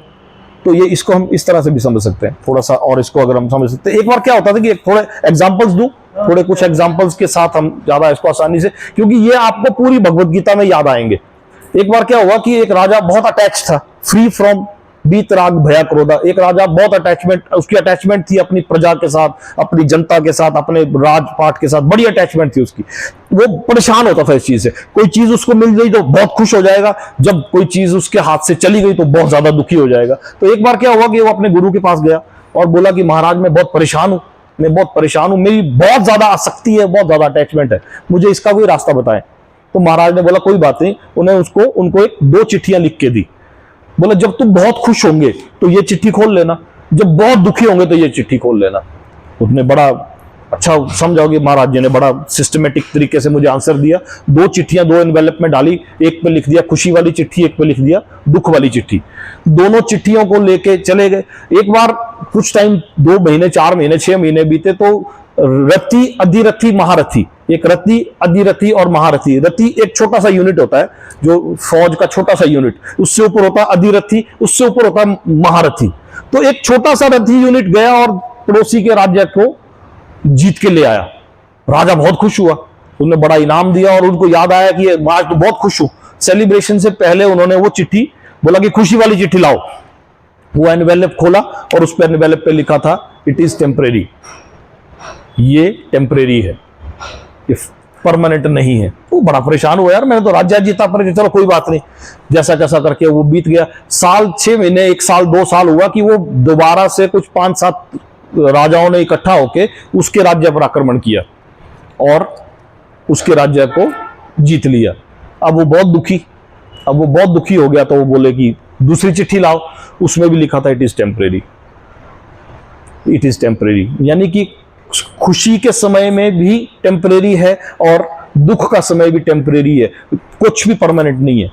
तो ये इसको हम इस तरह से भी समझ सकते हैं थोड़ा सा, और इसको अगर हम समझ सकते हैं, एक बार क्या होता था कि थोड़े एग्जांपल्स दूं, थोड़े कुछ एग्जांपल्स के साथ हम ज्यादा इसको आसानी से, क्योंकि ये आपको पूरी भगवत गीता में याद आएंगे। एक बार क्या हुआ कि एक राजा बहुत अटैच था, फ्री फ्रॉम बीत राग भया क्रोधा। एक राजा बहुत अटैचमेंट, उसकी अटैचमेंट थी अपनी प्रजा के साथ, अपनी जनता के साथ, अपने राजपाट के साथ, बड़ी अटैचमेंट थी उसकी। वो परेशान होता था इस चीज से, कोई चीज उसको मिल गई तो बहुत खुश हो जाएगा, जब कोई चीज उसके हाथ से चली गई तो बहुत ज्यादा दुखी हो जाएगा। तो एक बार क्या हुआ कि वो अपने गुरु के पास गया और बोला कि महाराज मैं बहुत परेशान हूं, मेरी बहुत ज्यादा आसक्ति है, बहुत ज्यादा अटैचमेंट है, मुझे इसका कोई रास्ता बताएं। तो महाराज ने बोला कोई बात नहीं, उनको एक 2 चिट्ठियां लिख के दी। बोला जब तुम बहुत खुश होंगे तो ये चिट्ठी खोल लेना, जब बहुत दुखी होंगे तो ये चिट्ठी खोल लेना। उसने बड़ा अच्छा समझाओगे, महाराज जी ने बड़ा सिस्टमेटिक तरीके से मुझे आंसर दिया। 2 चिट्ठियां 2 एनवेलप में डाली, एक पे लिख दिया खुशी वाली चिट्ठी, एक पे लिख दिया दुख वाली चिट्ठी। दोनों चिट्ठियों को लेके चले गए। एक बार कुछ टाइम, 2 महीने 4 महीने 6 महीने बीते, तो रति अधिरथी महारथी, एक रति अधिरथी और महारथी। रति एक छोटा सा यूनिट होता है, जो फौज का छोटा सा यूनिट, उससे ऊपर होता है अधिरथी, उससे ऊपर होता है महारथी। तो एक छोटा सा रथी यूनिट गया और पड़ोसी के राज्य को जीत के ले आया। राजा बहुत खुश हुआ, उन्होंने बड़ा इनाम दिया और उनको याद आया कि आज तो बहुत खुश हूं। सेलिब्रेशन से पहले उन्होंने वो चिट्ठी बोला कि खुशी वाली चिट्ठी लाओ। वो एनवेलप खोला और उस पर एनवेलप पे लिखा था इट इज टेम्परेरी, ये टेम्परेरी है, ये परमानेंट नहीं है। वो बड़ा परेशान हुआ, यार मैंने तो राज्य जीता, पर चलो कोई बात नहीं, जैसा कैसा करके वो बीत गया। साल 6 महीने, 1 साल 2 साल हुआ कि वो दोबारा से कुछ 5-7 राजाओं ने इकट्ठा होके उसके राज्य पर आक्रमण किया और उसके राज्य को जीत लिया। अब वो बहुत दुखी हो गया, तो वो बोले कि दूसरी चिट्ठी लाओ। उसमें भी लिखा था it is temporary, it is temporary, यानी कि खुशी के समय में भी टेम्परेरी है और दुख का समय भी टेम्परेरी है, कुछ भी परमानेंट नहीं है,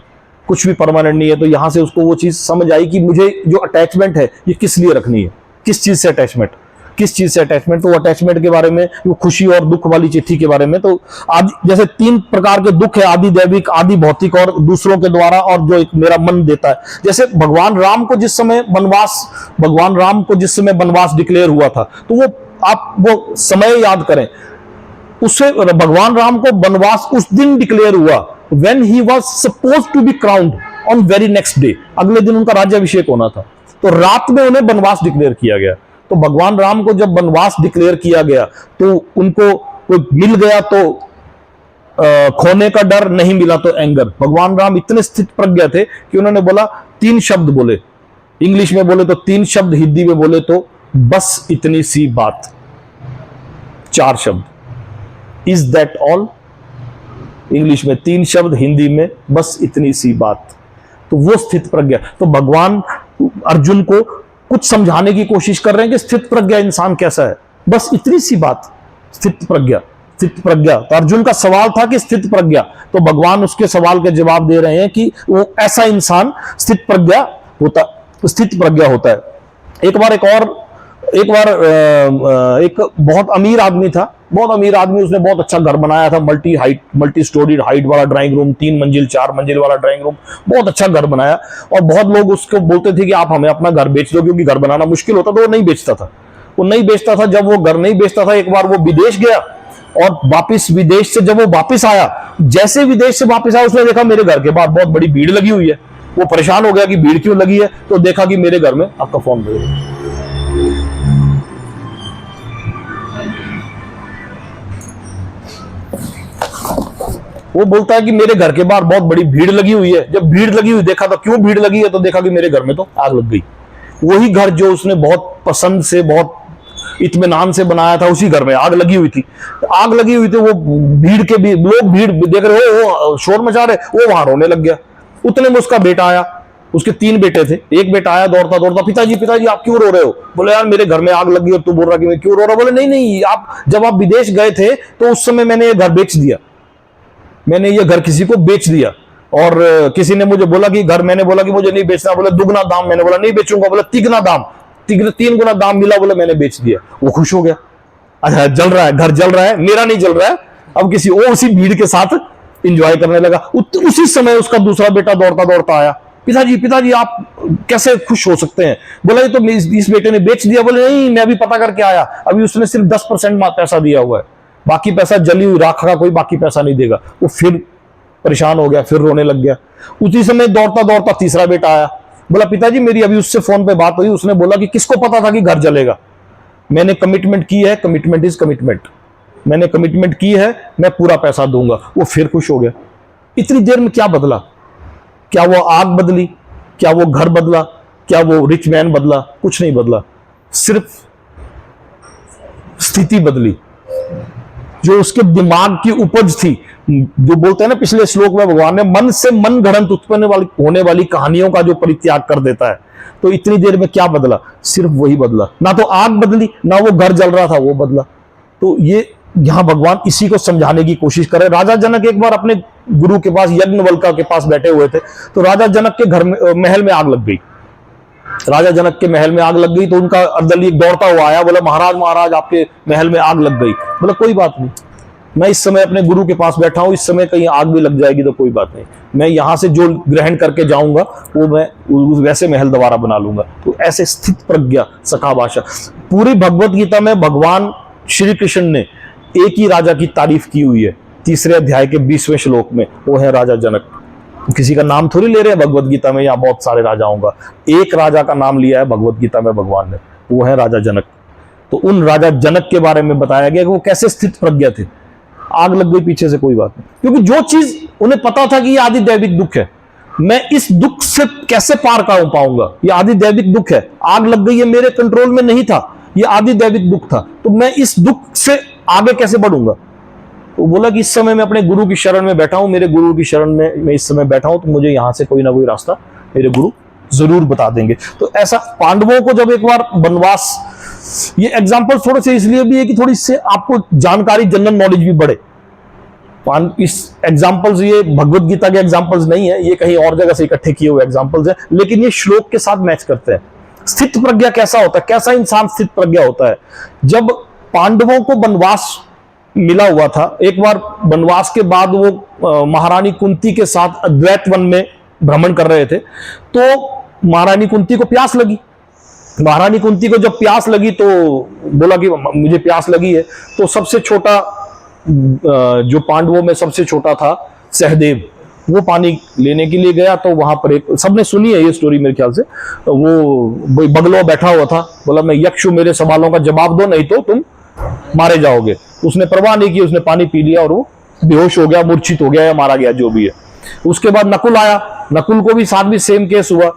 कुछ भी परमानेंट नहीं है। तो यहां से उसको वो चीज समझ आई कि मुझे जो अटैचमेंट है ये किस लिए रखनी है, किस चीज से अटैचमेंट, किस चीज से अटैचमेंट। तो अटैचमेंट के बारे में, वो खुशी और दुख वाली चिट्ठी के बारे में, तो आदि जैसे 3 प्रकार के दुख है, आदि दैविक, आदि भौतिक और दूसरों के द्वारा, और जो एक मेरा मन देता है। जैसे भगवान राम को जिस समय वनवास डिक्लेयर हुआ था, तो वो आप वो समय याद करें, उससे भगवान राम को वनवास उस दिन डिक्लेयर हुआ when he was supposed to be crowned on very next day. अगले दिन उनका राज्याभिषेक होना था, तो रात में उन्हें वनवास डिक्लेयर किया गया। तो भगवान राम को जब वनवास डिक्लेयर किया गया तो उनको कोई मिल गया तो खोने का डर, नहीं मिला तो एंगर। भगवान राम इतने स्थित प्रज्ञ थे कि उन्होंने बोला 3 शब्द बोले, इंग्लिश में बोले तो 3 शब्द, हिंदी में बोले तो बस इतनी सी बात, 4 शब्द, इज दैट ऑल। इंग्लिश में 3 शब्द, हिंदी में बस इतनी सी बात। तो वो स्थित प्रज्ञा। तो भगवान अर्जुन को कुछ समझाने की कोशिश कर रहे हैं कि स्थित प्रज्ञा इंसान कैसा है, बस इतनी सी बात, स्थित प्रज्ञा, स्थित प्रज्ञा। तो अर्जुन का सवाल था कि स्थित प्रज्ञा, तो भगवान उसके सवाल के जवाब दे रहे हैं कि वो ऐसा इंसान स्थित प्रज्ञा होता है। एक बार एक बहुत अमीर आदमी था, उसने बहुत अच्छा घर बनाया था, मल्टी स्टोरी हाइट वाला ड्राइंग रूम, 3 मंजिल 4 मंजिल वाला ड्राइंग रूम, बहुत अच्छा घर बनाया। और बहुत लोग उसको बोलते थे कि आप हमें अपना घर बेच दो, क्योंकि घर बनाना मुश्किल होता, तो वो नहीं बेचता था। जब वो घर नहीं बेचता था, एक बार वो विदेश गया और वापिस विदेश से जब वो वापिस आया, जैसे विदेश से वापिस आया, उसने देखा मेरे घर के बाहर बहुत बड़ी भीड़ लगी हुई है। वो परेशान हो गया कि भीड़ क्यों लगी है, तो देखा कि मेरे घर में आपका फोन बज रहा है। वो बोलता है कि मेरे घर के बाहर बहुत बड़ी भीड़ लगी हुई है। जब भीड़ लगी हुई देखा, तो क्यों भीड़ लगी है, तो देखा कि मेरे घर में तो आग लग गई। वही घर जो उसने बहुत पसंद से, बहुत इत्मीनान से बनाया था, उसी घर में आग लगी हुई थी। वो भीड़ के भी लोग भीड़ देख रहे हो, शोर मचा रहे, वो वहां रोने लग गया। उतने में उसका बेटा आया, उसके 3 बेटे थे। एक बेटा आया दौड़ता, पिताजी आप क्यों रो रहे हो? बोले यार मेरे घर में आग लगी और तू बोल रहा कि मैं क्यों रो रहा? बोले नहीं, जब आप विदेश गए थे तो उस समय मैंने ये घर बेच दिया, मैंने ये घर किसी को बेच दिया। और किसी ने मुझे बोला कि घर, मैंने बोला कि मुझे नहीं बेचना, बोले दुगना दाम, मैंने बोला नहीं बेचूंगा, बोले 3 गुना दाम मिला, बोले मैंने बेच दिया। वो खुश हो गया, अच्छा जल रहा है, घर जल रहा है, मेरा नहीं जल रहा है। अब किसी और उसी भीड़ के साथ इंजॉय करने लगा। उसी समय उसका दूसरा बेटा दौड़ता आया, पिताजी आप कैसे खुश हो सकते हैं? बोला ये तो इस बेटे ने बेच दिया। बोले नहीं, मैं अभी पता करके आया, अभी उसने सिर्फ 10% पैसा दिया हुआ है, बाकी पैसा जली हुई राख का, कोई बाकी पैसा नहीं देगा। वो फिर परेशान हो गया, फिर रोने लग गया। उसी समय दौड़ता तीसरा बेटा आया, बोला पिताजी मेरी अभी उससे फोन पे बात हुई, उसने बोला कि किसको पता था कि घर जलेगा? मैंने कमिटमेंट की है, कमिटमेंट इज कमिटमेंट, मैंने कमिटमेंट की है, मैं पूरा पैसा दूंगा। वो फिर खुश हो गया। इतनी देर में क्या बदला? क्या वो आग बदली? क्या वो घर बदला? क्या वो रिच मैन बदला? कुछ नहीं बदला, सिर्फ स्थिति बदली। जो उसके दिमाग की उपज थी, जो बोलते हैं ना पिछले श्लोक में भगवान ने, मन से मन गढ़ंत उत्पन्न होने वाली कहानियों का जो परित्याग कर देता है। तो इतनी देर में क्या बदला? सिर्फ वही बदला, ना तो आग बदली, ना वो घर जल रहा था वो बदला। तो ये यहां भगवान इसी को समझाने की कोशिश कर रहे। राजा जनक एक बार अपने गुरु के पास, यज्ञवल्क्य के पास बैठे हुए थे, तो राजा जनक के घर में, महल में आग लग गई। राजा जनक के महल में आग लग गई, तो उनका अर्दली दौड़ता हुआ आया, बोला महाराज आपके महल में आग लग गई। बोला कोई बात नहीं, मैं इस समय अपने गुरु के पास बैठा हूं, इस समय कहीं आग भी लग जाएगी तो कोई बात नहीं, मैं यहां से जो ग्रहण करके जाऊंगा वो मैं वैसे महल दोबारा बना लूंगा। तो ऐसे स्थित प्रज्ञा, सखा भाषा। पूरी भगवत गीता में भगवान श्री कृष्ण ने एक ही राजा की तारीफ की हुई है 3 अध्याय के 20वें श्लोक में, वो है राजा जनक। किसी का नाम थोड़ी ले रहे हैं भगवत गीता में, या बहुत सारे राजाओं का, एक राजा का नाम लिया है भगवत गीता में भगवान ने, वो है राजा जनक। तो उन राजा जनक के बारे में बताया गया कि वो कैसे स्थित प्रज्ञ थे। आग लग गई पीछे से, कोई बात नहीं, क्योंकि जो चीज उन्हें पता था कि ये आदि दैविक दुख है, मैं इस दुख से कैसे पार पाऊंगा, ये आदि दैविक दुख है, आग लग गई, ये मेरे कंट्रोल में नहीं था, ये आदि दैविक दुख था, तो मैं इस दुख से आगे कैसे बढ़ूंगा। तो बोला कि इस समय मैं अपने गुरु की शरण में बैठा हूं, मेरे गुरु की शरण में मैं इस समय बैठा हूं, तो मुझे यहां से कोई ना कोई रास्ता मेरे गुरु जरूर बता देंगे। तो ऐसा पांडवों को जब एक बार वनवास, ये एग्जाम्पल थोड़े से इसलिए भी है कि थोड़ी इससे आपको जानकारी, जनरल नॉलेज भी बढ़े। इस एग्जाम्पल्स ये भगवत गीता के एग्जाम्पल्स नहीं है, ये कहीं और जगह से इकट्ठे किए हुए एग्जाम्पल्स हैं, लेकिन ये श्लोक के साथ मैच करते हैं। स्थित प्रज्ञा कैसा होता है, कैसा इंसान स्थित प्रज्ञा होता है। जब पांडवों को वनवास मिला हुआ था, एक बार वनवास के बाद वो महारानी कुंती के साथ अद्वैत वन में भ्रमण कर रहे थे, तो महारानी कुंती को प्यास लगी। महारानी कुंती को जब प्यास लगी तो बोला कि मुझे प्यास लगी है, तो सबसे छोटा जो पांडवों में सबसे छोटा था सहदेव, वो पानी लेने के लिए गया। तो वहां पर एक, सबने सुनी है ये स्टोरी मेरे ख्याल से, वो बगलो बैठा हुआ था, बोला मैं यक्ष हूं, मेरे सवालों का जवाब दो नहीं तो तुम मारे जाओगे। उसने परवाह नहीं की, उसने पानी पी लिया और वो बेहोश हो गया, मूर्छित हो गया या मारा गया, जो भी है। उसके बाद नकुल आया, नकुल को भी साथ भी सेम केस हुआ।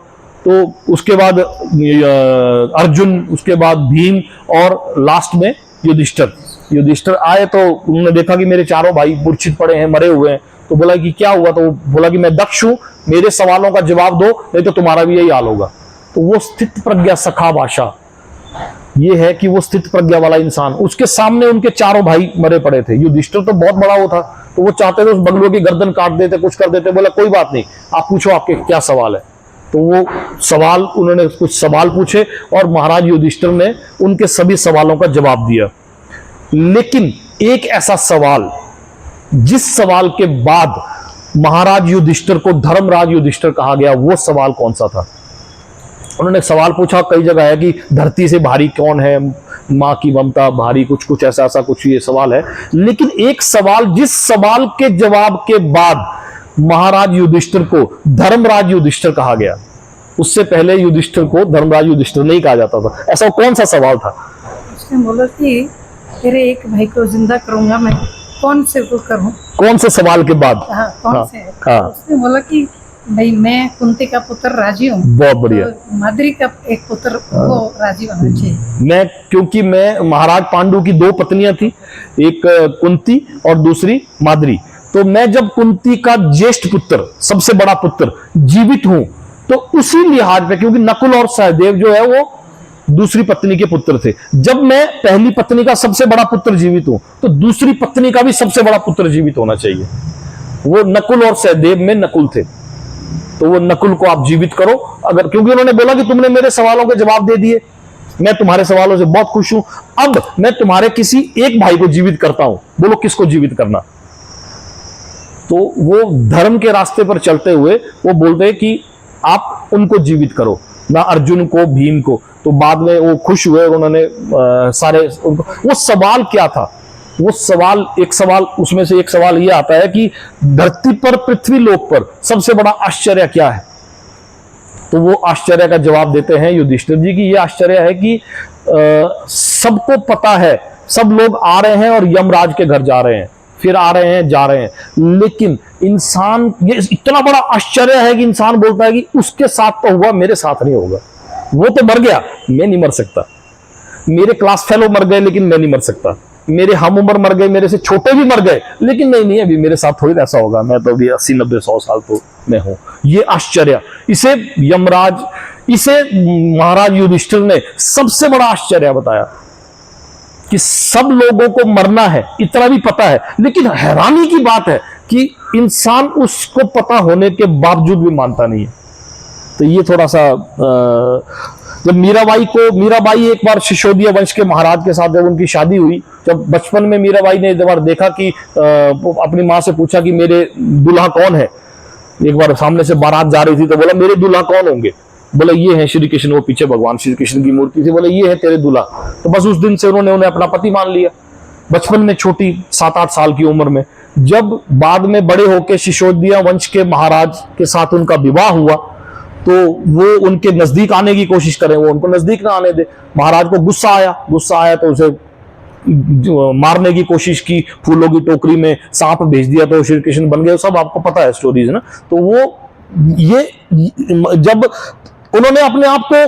तो उसके बाद अर्जुन, उसके बाद भीम और लास्ट में युधिष्ठिर आए। तो उन्होंने देखा कि मेरे चारों भाई मूर्छित पड़े हैं, मरे हुए हैं। तो बोला कि क्या हुआ, तो बोला कि मैं दक्ष हूं, मेरे सवालों का जवाब दो नहीं तो तुम्हारा भी यही हाल होगा। तो वो स्थित प्रज्ञा सखा भाषा, ये है कि वो स्थित प्रज्ञा वाला इंसान, उसके सामने उनके चारों भाई मरे पड़े थे। युधिष्ठिर तो बहुत बड़ा वो था, तो वो चाहते थे उस बगलों की गर्दन काट देते, कुछ कर देते। बोला कोई बात नहीं, आप पूछो आपके क्या सवाल है। तो वो सवाल, उन्होंने कुछ सवाल पूछे और महाराज युधिष्ठिर ने उनके सभी सवालों का जवाब दिया। लेकिन एक ऐसा सवाल, जिस सवाल के बाद महाराज युधिष्ठिर को धर्मराज युधिष्ठिर कहा गया, वो सवाल कौन सा था। उन्होंने सवाल पूछा, कई जगह है कि धरती से भारी कौन है, मां की ममता भारी, कुछ ऐसा कुछ ये सवाल है। लेकिन एक सवाल, जिस सवाल के जवाब के बाद महाराज युधिष्ठिर को धर्मराज युधिष्ठिर कहा गया, उससे पहले युधिष्ठिर को धर्मराज युधिष्ठिर नहीं कहा जाता था। ऐसा कौन सा सवाल था। उसने बोला कि तेरे एक भाई को जिंदा करूंगा, मैं कौन से को करूं, कौन से सवाल के बाद। कौन से। हाँ। उसने बोला कि भाई मैं कुंती का पुत्र राजी हूँ, बहुत बढ़िया। तो माद्री का एक पुत्र को राजी होना चाहिए। मैं, क्योंकि मैं, महाराज पांडु की 2 पत्नियां थी, एक कुंती और दूसरी माद्री। तो मैं जब कुंती का ज्येष्ठ पुत्र, सबसे बड़ा पुत्र जीवित हूं, तो उसी लिहाज पे, क्योंकि नकुल और सहदेव जो है वो दूसरी पत्नी के पुत्र थे, जब मैं पहली पत्नी का सबसे बड़ा पुत्र जीवित हूं, तो दूसरी पत्नी का भी सबसे बड़ा पुत्र जीवित होना चाहिए। वो नकुल और सहदेव में नकुल थे, तो वो नकुल को आप जीवित करो। अगर, क्योंकि उन्होंने बोला कि तुमने मेरे सवालों के जवाब दे दिए, मैं तुम्हारे सवालों से बहुत खुश हूं, अब मैं तुम्हारे किसी एक भाई को जीवित करता हूं, बोलो किसको जीवित करना। तो वो धर्म के रास्ते पर चलते हुए वो बोलते हैं कि आप उनको जीवित करो, ना अर्जुन को, भीम को। तो बाद में वो खुश हुए, उन्होंने सारे वो सवाल क्या था, वो सवाल, एक सवाल, उसमें से एक सवाल ये आता है कि धरती पर, पृथ्वी लोक पर सबसे बड़ा आश्चर्य क्या है। तो वो आश्चर्य का जवाब देते हैं युधिष्ठिर जी की ये आश्चर्य है कि सबको पता है, सब लोग आ रहे हैं और यमराज के घर जा रहे हैं, फिर आ रहे हैं, जा रहे हैं, लेकिन इंसान, ये इतना बड़ा आश्चर्य है कि इंसान बोलता है कि उसके साथ तो हुआ, मेरे साथ नहीं होगा। वो तो मर गया, मैं नहीं मर सकता। मेरे क्लास फेलो मर गए, लेकिन मैं नहीं मर सकता। मेरे हम उम्र मर गए, मेरे से छोटे भी मर गए, लेकिन नहीं, अभी मेरे साथ थोड़ी ऐसा होगा, मैं तो अभी 80, 90, 100 साल तो मैं हूं। ये आश्चर्य, इसे यमराज, इसे महाराज युधिष्ठिर ने सबसे बड़ा आश्चर्य बताया कि सब लोगों को मरना है, इतना भी पता है, लेकिन हैरानी की बात है कि इंसान उसको पता होने के बावजूद भी मानता नहीं है। तो ये थोड़ा सा, जब मीराबाई एक बार शिशोदिया वंश के महाराज के साथ जब उनकी शादी हुई, जब बचपन में मीराबाई ने एक बार देखा कि अपनी माँ से पूछा कि मेरे दूल्हा कौन है। एक बार सामने से बारात जा रही थी, तो बोला मेरे दूल्हा कौन होंगे। बोला ये है श्री कृष्ण, वो पीछे भगवान श्री कृष्ण की मूर्ति थी, बोला ये है तेरे दूल्हा। तो बस उस दिन से उन्होंने उन्हें अपना पति मान लिया। बचपन में छोटी 7-8 साल की उम्र में, जब बाद में बड़े होकर सिसोदिया वंश के महाराज के साथ उनका विवाह हुआ तो वो उनके नजदीक आने की कोशिश करें, वो उनको नजदीक ना आने दे। महाराज को गुस्सा आया तो उसे मारने की कोशिश की, फूलों की टोकरी में सांप भेज दिया तो श्री कृष्ण बन गए। सब आपको पता है स्टोरीज ना। तो वो ये जब उन्होंने अपने आप को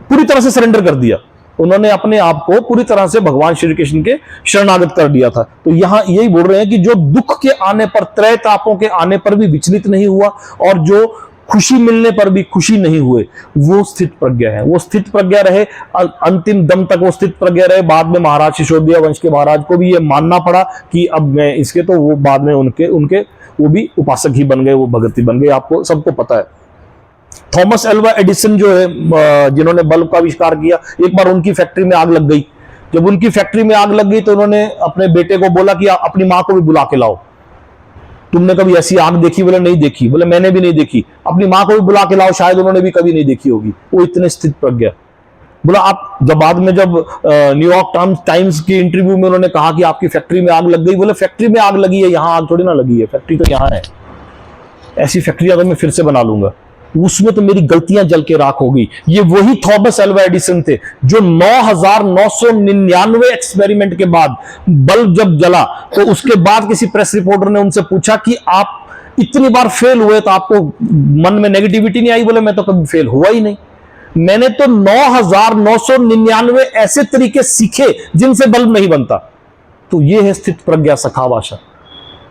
पूरी तरह से सरेंडर कर दिया, उन्होंने अपने आप को पूरी तरह से भगवान श्री कृष्ण के शरणागत कर दिया था। तो यहां यही बोल रहे हैं कि जो दुख के आने पर, त्रय तापों के आने पर भी विचलित नहीं हुआ और जो खुशी मिलने पर भी खुशी नहीं हुए, वो स्थित प्रज्ञा है। वो स्थित प्रज्ञा रहे, अंतिम दम तक वो स्थित प्रज्ञा रहे। बाद में महाराज सिसोदिया वंश के महाराज को भी ये मानना पड़ा कि अब मैं इसके, तो वो बाद में उनके वो भी उपासक ही बन गए, वो भगत ही बन गए। आपको सबको पता है। थॉमस एल्वा एडिसन जो है, जिन्होंने बल्ब का आविष्कार किया, एक बार उनकी फैक्ट्री में आग लग गई। जब उनकी फैक्ट्री में आग लग गई तो उन्होंने अपने बेटे को बोला कि अपनी मां को भी बुला के लाओ। तुमने कभी ऐसी आग देखी? बोले नहीं देखी। बोले मैंने भी नहीं देखी। अपनी मां को भी बुला के लाओ, शायद उन्होंने भी कभी नहीं देखी होगी। वो इतने स्थित प्रज्ञा। बोला आप जब बाद में जब न्यूयॉर्क टाइम्स की इंटरव्यू में उन्होंने कहा कि आपकी फैक्ट्री में आग लग गई, बोले फैक्ट्री में आग लगी है, यहां आग थोड़ी ना लगी है, फैक्ट्री तो यहां है। ऐसी फैक्ट्रियां तो मैं फिर से बना लूंगा, उसमें तो मेरी गलतियां जल के राख हो गई। ये वही थॉमस एल्वा एडिसन थे जो 9999 एक्सपेरिमेंट के बाद बल्ब जब जला तो उसके बाद किसी प्रेस रिपोर्टर ने उनसे पूछा कि आप इतनी बार फेल हुए तो आपको मन में नेगेटिविटी नहीं आई? बोले मैं तो कभी फेल हुआ ही नहीं, मैंने तो 9999 ऐसे तरीके सीखे जिनसे बल्ब नहीं बनता। तो ये है स्थित प्रज्ञा, सखा भाषा।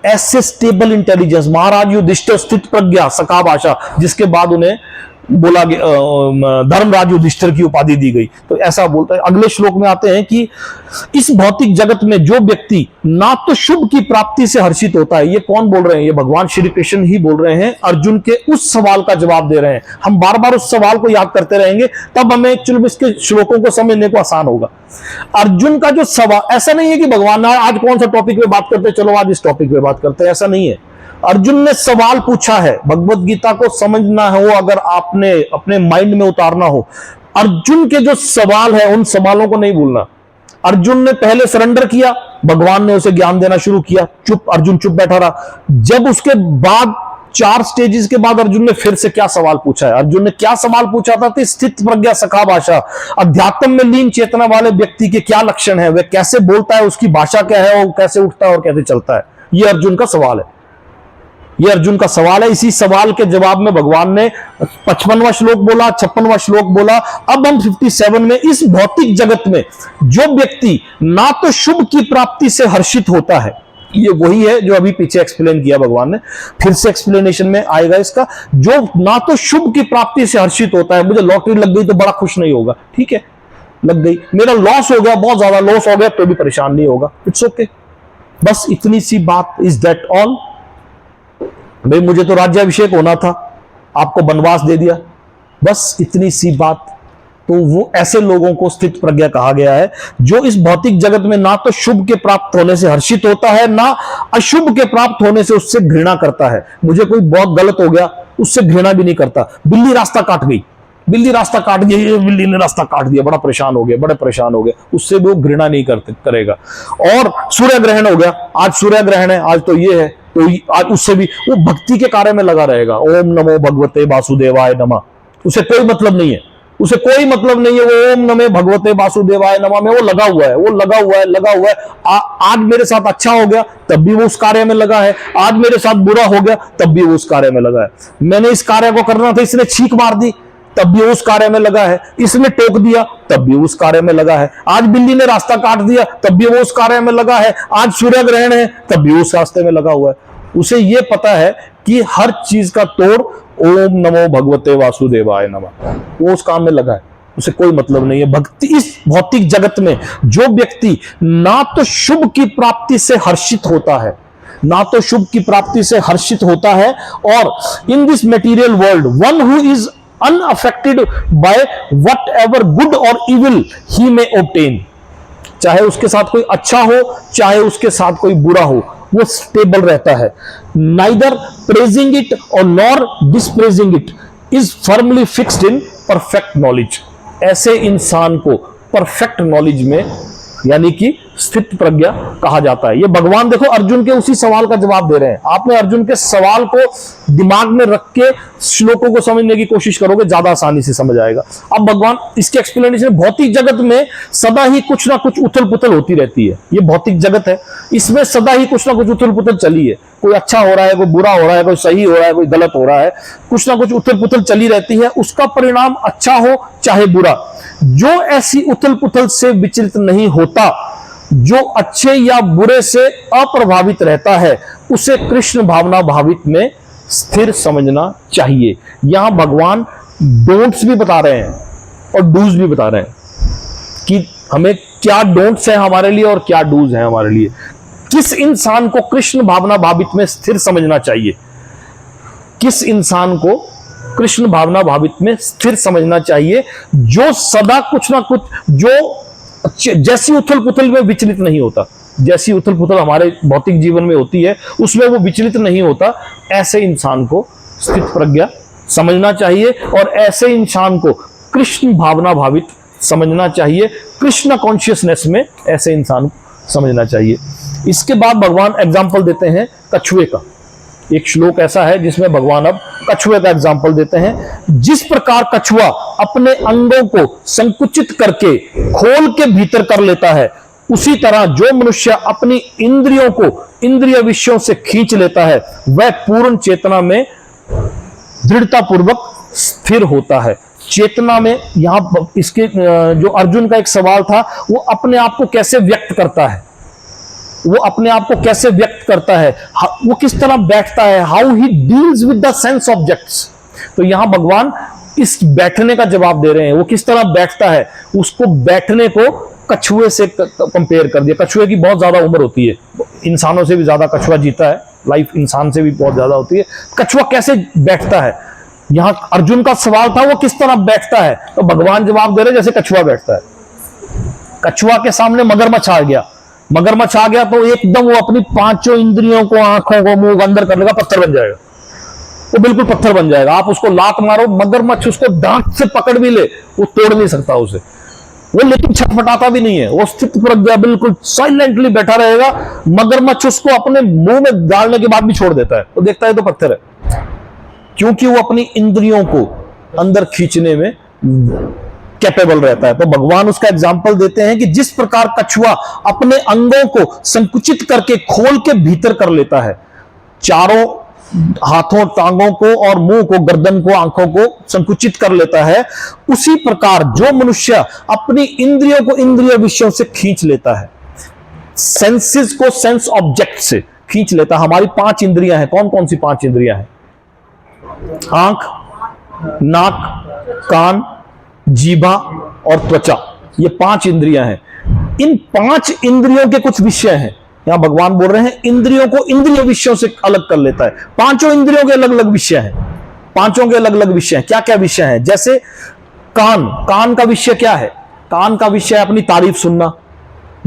ऐसे स्टेबल इंटेलिजेंस, महाराज युधिष्ठिर स्थित प्रज्ञा, सखा भाषा, जिसके बाद उन्हें बोला धर्मराज युधिष्ठिर की उपाधि दी गई। तो ऐसा बोलता है। अगले श्लोक में आते हैं कि इस भौतिक जगत में जो व्यक्ति ना तो शुभ की प्राप्ति से हर्षित होता है, ये कौन बोल रहे हैं? ये भगवान श्री कृष्ण ही बोल रहे हैं, अर्जुन के उस सवाल का जवाब दे रहे हैं। हम बार बार उस सवाल को याद करते रहेंगे, तब हमें एक्चुअली इसके श्लोकों को समझने को आसान होगा। अर्जुन का जो सवाल, ऐसा नहीं है कि भगवान आज कौन सा टॉपिक पे बात करते हैं, चलो आज इस टॉपिक पे बात करते हैं, ऐसा नहीं है। अर्जुन ने सवाल पूछा है। भगवत गीता को समझना हो, अगर आपने अपने माइंड में उतारना हो, अर्जुन के जो सवाल है उन सवालों को नहीं भूलना। अर्जुन ने पहले सरेंडर किया, भगवान ने उसे ज्ञान देना शुरू किया, अर्जुन चुप बैठा रहा। जब उसके बाद 4 स्टेजेस के बाद अर्जुन ने फिर से क्या सवाल पूछा है? अर्जुन ने क्या सवाल पूछा था? स्थित प्रज्ञा, सखा भाषा, अध्यात्म में लीन चेतना वाले व्यक्ति के क्या लक्षण है, वह कैसे बोलता है, उसकी भाषा क्या है, वो कैसे उठता है और कैसे चलता है। यह अर्जुन का सवाल है, यह अर्जुन का सवाल है। इसी सवाल के जवाब में भगवान ने 55वां श्लोक बोला, 56वां श्लोक बोला। अब हम 57 में, इस भौतिक जगत में जो व्यक्ति ना तो शुभ की प्राप्ति से हर्षित होता है, ये वही है जो अभी पीछे एक्सप्लेन किया भगवान ने, फिर से एक्सप्लेनेशन में आएगा इसका। जो ना तो शुभ की प्राप्ति से हर्षित होता है, मुझे लॉटरी लग गई तो बड़ा खुश नहीं होगा, ठीक है, लग गई, मेरा लॉस हो गया, बहुत ज्यादा लॉस हो गया, तो भी परेशान नहीं होगा, इट्स ओके। बस इतनी सी बात। Is that all? भाई मुझे तो राज्याभिषेक होना था, आपको वनवास दे दिया, बस इतनी सी बात। तो वो ऐसे लोगों को स्थित प्रज्ञा कहा गया है जो इस भौतिक जगत में ना तो शुभ के प्राप्त होने से हर्षित होता है, ना अशुभ के प्राप्त होने से उससे घृणा करता है। मुझे कोई बहुत गलत हो गया, उससे घृणा भी नहीं करता। बिल्ली रास्ता काट गई, बिल्ली रास्ता काट गई, बिल्ली ने रास्ता काट दिया, बड़ा परेशान हो गया, बड़े परेशान हो गए, उससे भी वो घृणा नहीं करेगा। और सूर्य ग्रहण हो गया, आज सूर्य ग्रहण है, आज तो ये है, तो आज उससे भी वो भक्ति के कार्य में लगा रहेगा। ओम नमो भगवते वासुदेवाय नमः, उसे कोई मतलब नहीं है, उसे कोई मतलब नहीं है। वो ओम नमो भगवते वासुदेवाय नमः में वो लगा हुआ है, वो लगा हुआ है। आज मेरे साथ अच्छा हो गया तब भी वो उस कार्य में लगा है, आज मेरे साथ बुरा हो गया तब भी वो उस कार्य में लगा है। मैंने इस कार्य को करना था, इसने छींक मार दी तब भी उस कार्य में लगा है, इसने टोक दिया तब भी उस कार्य में लगा है, आज बिल्ली ने रास्ता काट दिया तब भी वो उस कार्य में लगा है, आज सूर्य ग्रहण है तब भी उस रास्ते में लगा हुआ है। उसे ये पता है कि हर चीज का तोड़ ओम नमो भगवते वासुदेवाय नमः, वो उस काम में लगा है, उसे कोई मतलब नहीं है। भक्ति, इस भौतिक जगत में जो व्यक्ति ना तो शुभ की प्राप्ति से हर्षित होता है, ना तो शुभ की प्राप्ति से हर्षित होता है, और in this material world one who is unaffected by whatever good or evil he may obtain, चाहे उसके साथ कोई अच्छा हो चाहे उसके साथ कोई बुरा हो, वो स्टेबल रहता है। neither praising it or nor dispraising it is firmly fixed in perfect knowledge। ऐसे इंसान को परफेक्ट नॉलेज में, यानी कि स्थित प्रज्ञा कहा जाता है। ये भगवान देखो अर्जुन के उसी सवाल का जवाब दे रहे हैं। आपने अर्जुन के सवाल को दिमाग में रख के श्लोकों को समझने की कोशिश करोगे, ज्यादा आसानी से समझ आएगा। अब भगवान इसके एक्सप्लेनेशन, भौतिक जगत में सदा ही कुछ ना कुछ उथल पुथल होती रहती है। ये भौतिक जगत है, इसमें सदा ही कुछ ना कुछ उथल पुथल चली है। कोई अच्छा हो रहा है, कोई बुरा हो रहा है, कोई सही हो रहा है, कोई गलत हो रहा है, कुछ ना कुछ उथल पुथल चली रहती है। उसका परिणाम अच्छा हो चाहे बुरा, जो ऐसी उथल पुथल से विचलित नहीं होता, जो अच्छे या बुरे से अप्रभावित रहता है, उसे कृष्ण भावना भावित में स्थिर समझना चाहिए। यहां भगवान डोंट्स भी बता रहे हैं और डूज भी बता रहे हैं कि हमें क्या डोंट्स है हमारे लिए और क्या डूज है हमारे लिए। किस इंसान को कृष्ण भावना भावित में स्थिर समझना चाहिए, किस इंसान को कृष्ण भावना भावित में स्थिर समझना चाहिए, जो सदा कुछ ना कुछ, जो जैसी उथल पुथल में विचलित नहीं होता, जैसी उथल पुथल हमारे भौतिक जीवन में होती है उसमें वो विचलित नहीं होता। ऐसे इंसान को स्थित प्रज्ञा समझना चाहिए और ऐसे इंसान को कृष्ण भावना भावित समझना चाहिए। कृष्ण कॉन्शियसनेस में ऐसे इंसान को समझना चाहिए। इसके बाद भगवान एग्जाम्पल देते हैं कछुए का। एक श्लोक ऐसा है जिसमें भगवान अब कछुए का एग्जाम्पल देते हैं। जिस प्रकार कछुआ अपने अंगों को संकुचित करके खोल के भीतर कर लेता है, उसी तरह जो मनुष्य अपनी इंद्रियों को इंद्रिय विषयों से खींच लेता है, वह पूर्ण चेतना में दृढ़ता पूर्वक स्थिर होता है। चेतना में, यहां इसके जो अर्जुन का एक सवाल था, वो अपने आप को कैसे व्यक्त करता है, वो अपने आप को कैसे व्यक्त करता है, वो किस तरह बैठता है, how he deals with the sense objects. तो यहां भगवान इस बैठने का जवाब दे रहे हैं। वो किस तरह बैठता है, उसको बैठने को कछुए से कंपेयर कर दिया। कछुए की बहुत ज्यादा उम्र होती है, इंसानों से भी ज्यादा कछुआ जीता है, लाइफ इंसान से भी बहुत ज्यादा होती है। कछुआ कैसे बैठता है, यहां अर्जुन का सवाल था वो किस तरह बैठता है, तो भगवान जवाब दे रहे जैसे कछुआ बैठता है। कछुआ के सामने मगरमच्छ आ गया, मगरमच्छ आ गया तो एकदम वो अपनी पांचों इंद्रियों को, आंखों को, मुंह अंदर कर लेगा, पत्थर बन जाएगा, वो बिल्कुल पत्थर बन जाएगा। आप उसको लात मारो, मगरमच्छ उसको दांत से पकड़ भी ले, वो तोड़ नहीं सकता उसे, वो लेकिन छटपटाता भी नहीं है, वो स्थित प्रज्ञा बिल्कुल साइलेंटली बैठा रहेगा। मगरमच्छ उसको अपने मुंह में डालने के बाद भी छोड़ देता है, वो देखता है तो पत्थर है, क्योंकि वो अपनी इंद्रियों को अंदर खींचने में कैपेबल रहता है। तो भगवान उसका एग्जाम्पल देते हैं कि जिस प्रकार कछुआ अपने अंगों को संकुचित करके खोल के भीतर कर लेता है, चारों हाथों, टांगों को और मुंह को, गर्दन को, आंखों को संकुचित कर लेता है, उसी प्रकार जो मनुष्य अपनी इंद्रियों को इंद्रिय विषयों से खींच लेता है, सेंसेस को सेंस ऑब्जेक्ट से खींच लेता है। हमारी 5 इंद्रियां हैं। कौन कौन सी 5 इंद्रियां हैं? आंख, नाक, कान, जीभा और त्वचा, ये 5 इंद्रियां हैं। इन 5 इंद्रियों के कुछ विषय हैं। यहां भगवान बोल रहे हैं इंद्रियों को इंद्रिय विषयों से अलग कर लेता है। 5 इंद्रियों के अलग अलग विषय हैं, 5 के अलग अलग विषय हैं। क्या क्या विषय हैं? जैसे कान, कान का विषय क्या है? कान का विषय अपनी तारीफ सुनना,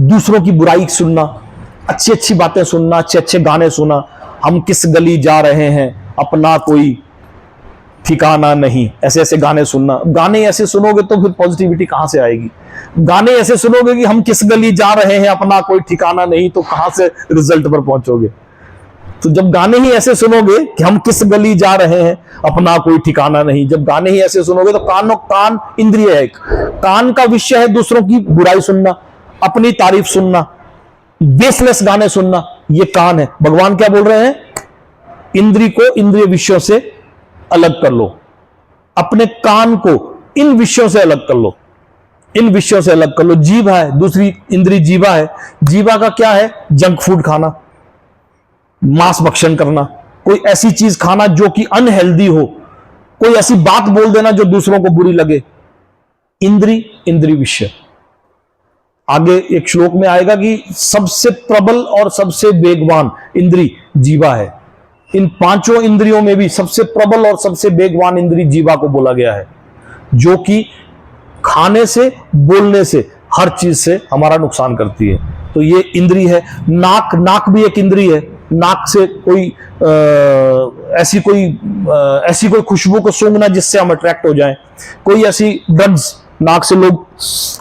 दूसरों की बुराई सुनना, अच्छी अच्छी बातें सुनना, अच्छे अच्छे गाने सुना, हम किस गली जा रहे हैं, अपना कोई ठिकाना नहीं, ऐसे ऐसे गाने सुनना। गाने ऐसे सुनोगे तो फिर पॉजिटिविटी कहां से आएगी? गाने ऐसे सुनोगे कि हम किस गली जा रहे हैं, अपना कोई ठिकाना नहीं, तो कहां से रिजल्ट पर पहुंचोगे? तो जब गाने ही ऐसे सुनोगे कि हम किस गली जा रहे हैं, अपना कोई ठिकाना नहीं, जब गाने ही ऐसे सुनोगे तो कान इंद्रिय है। कान का विषय है दूसरों की बुराई सुनना, अपनी तारीफ सुनना, बेसलेस गाने सुनना, ये कान है। भगवान क्या बोल रहे हैं? इंद्री को इंद्रिय विषयों से अलग कर लो, अपने कान को इन विषयों से अलग कर लो, इन विषयों से अलग कर लो। जीभा है, दूसरी इंद्री जीभा है। जीभा का क्या है? जंक फूड खाना, मांस भक्षण करना, कोई ऐसी चीज खाना जो कि अनहेल्दी हो, कोई ऐसी बात बोल देना जो दूसरों को बुरी लगे। इंद्री विषय। आगे एक श्लोक में आएगा कि सबसे प्रबल और सबसे वेगवान इंद्री जीवा है। इन 5 इंद्रियों में भी सबसे प्रबल और सबसे वेगवान इंद्री जीवा को बोला गया है, जो कि खाने से, बोलने से, हर चीज से हमारा नुकसान करती है। तो ये इंद्री है। नाक भी एक इंद्री है। नाक से कोई ऐसी कोई खुशबू को सूंघना जिससे हम अट्रैक्ट हो जाएं। कोई ऐसी ड्रग्स, नाक से लोग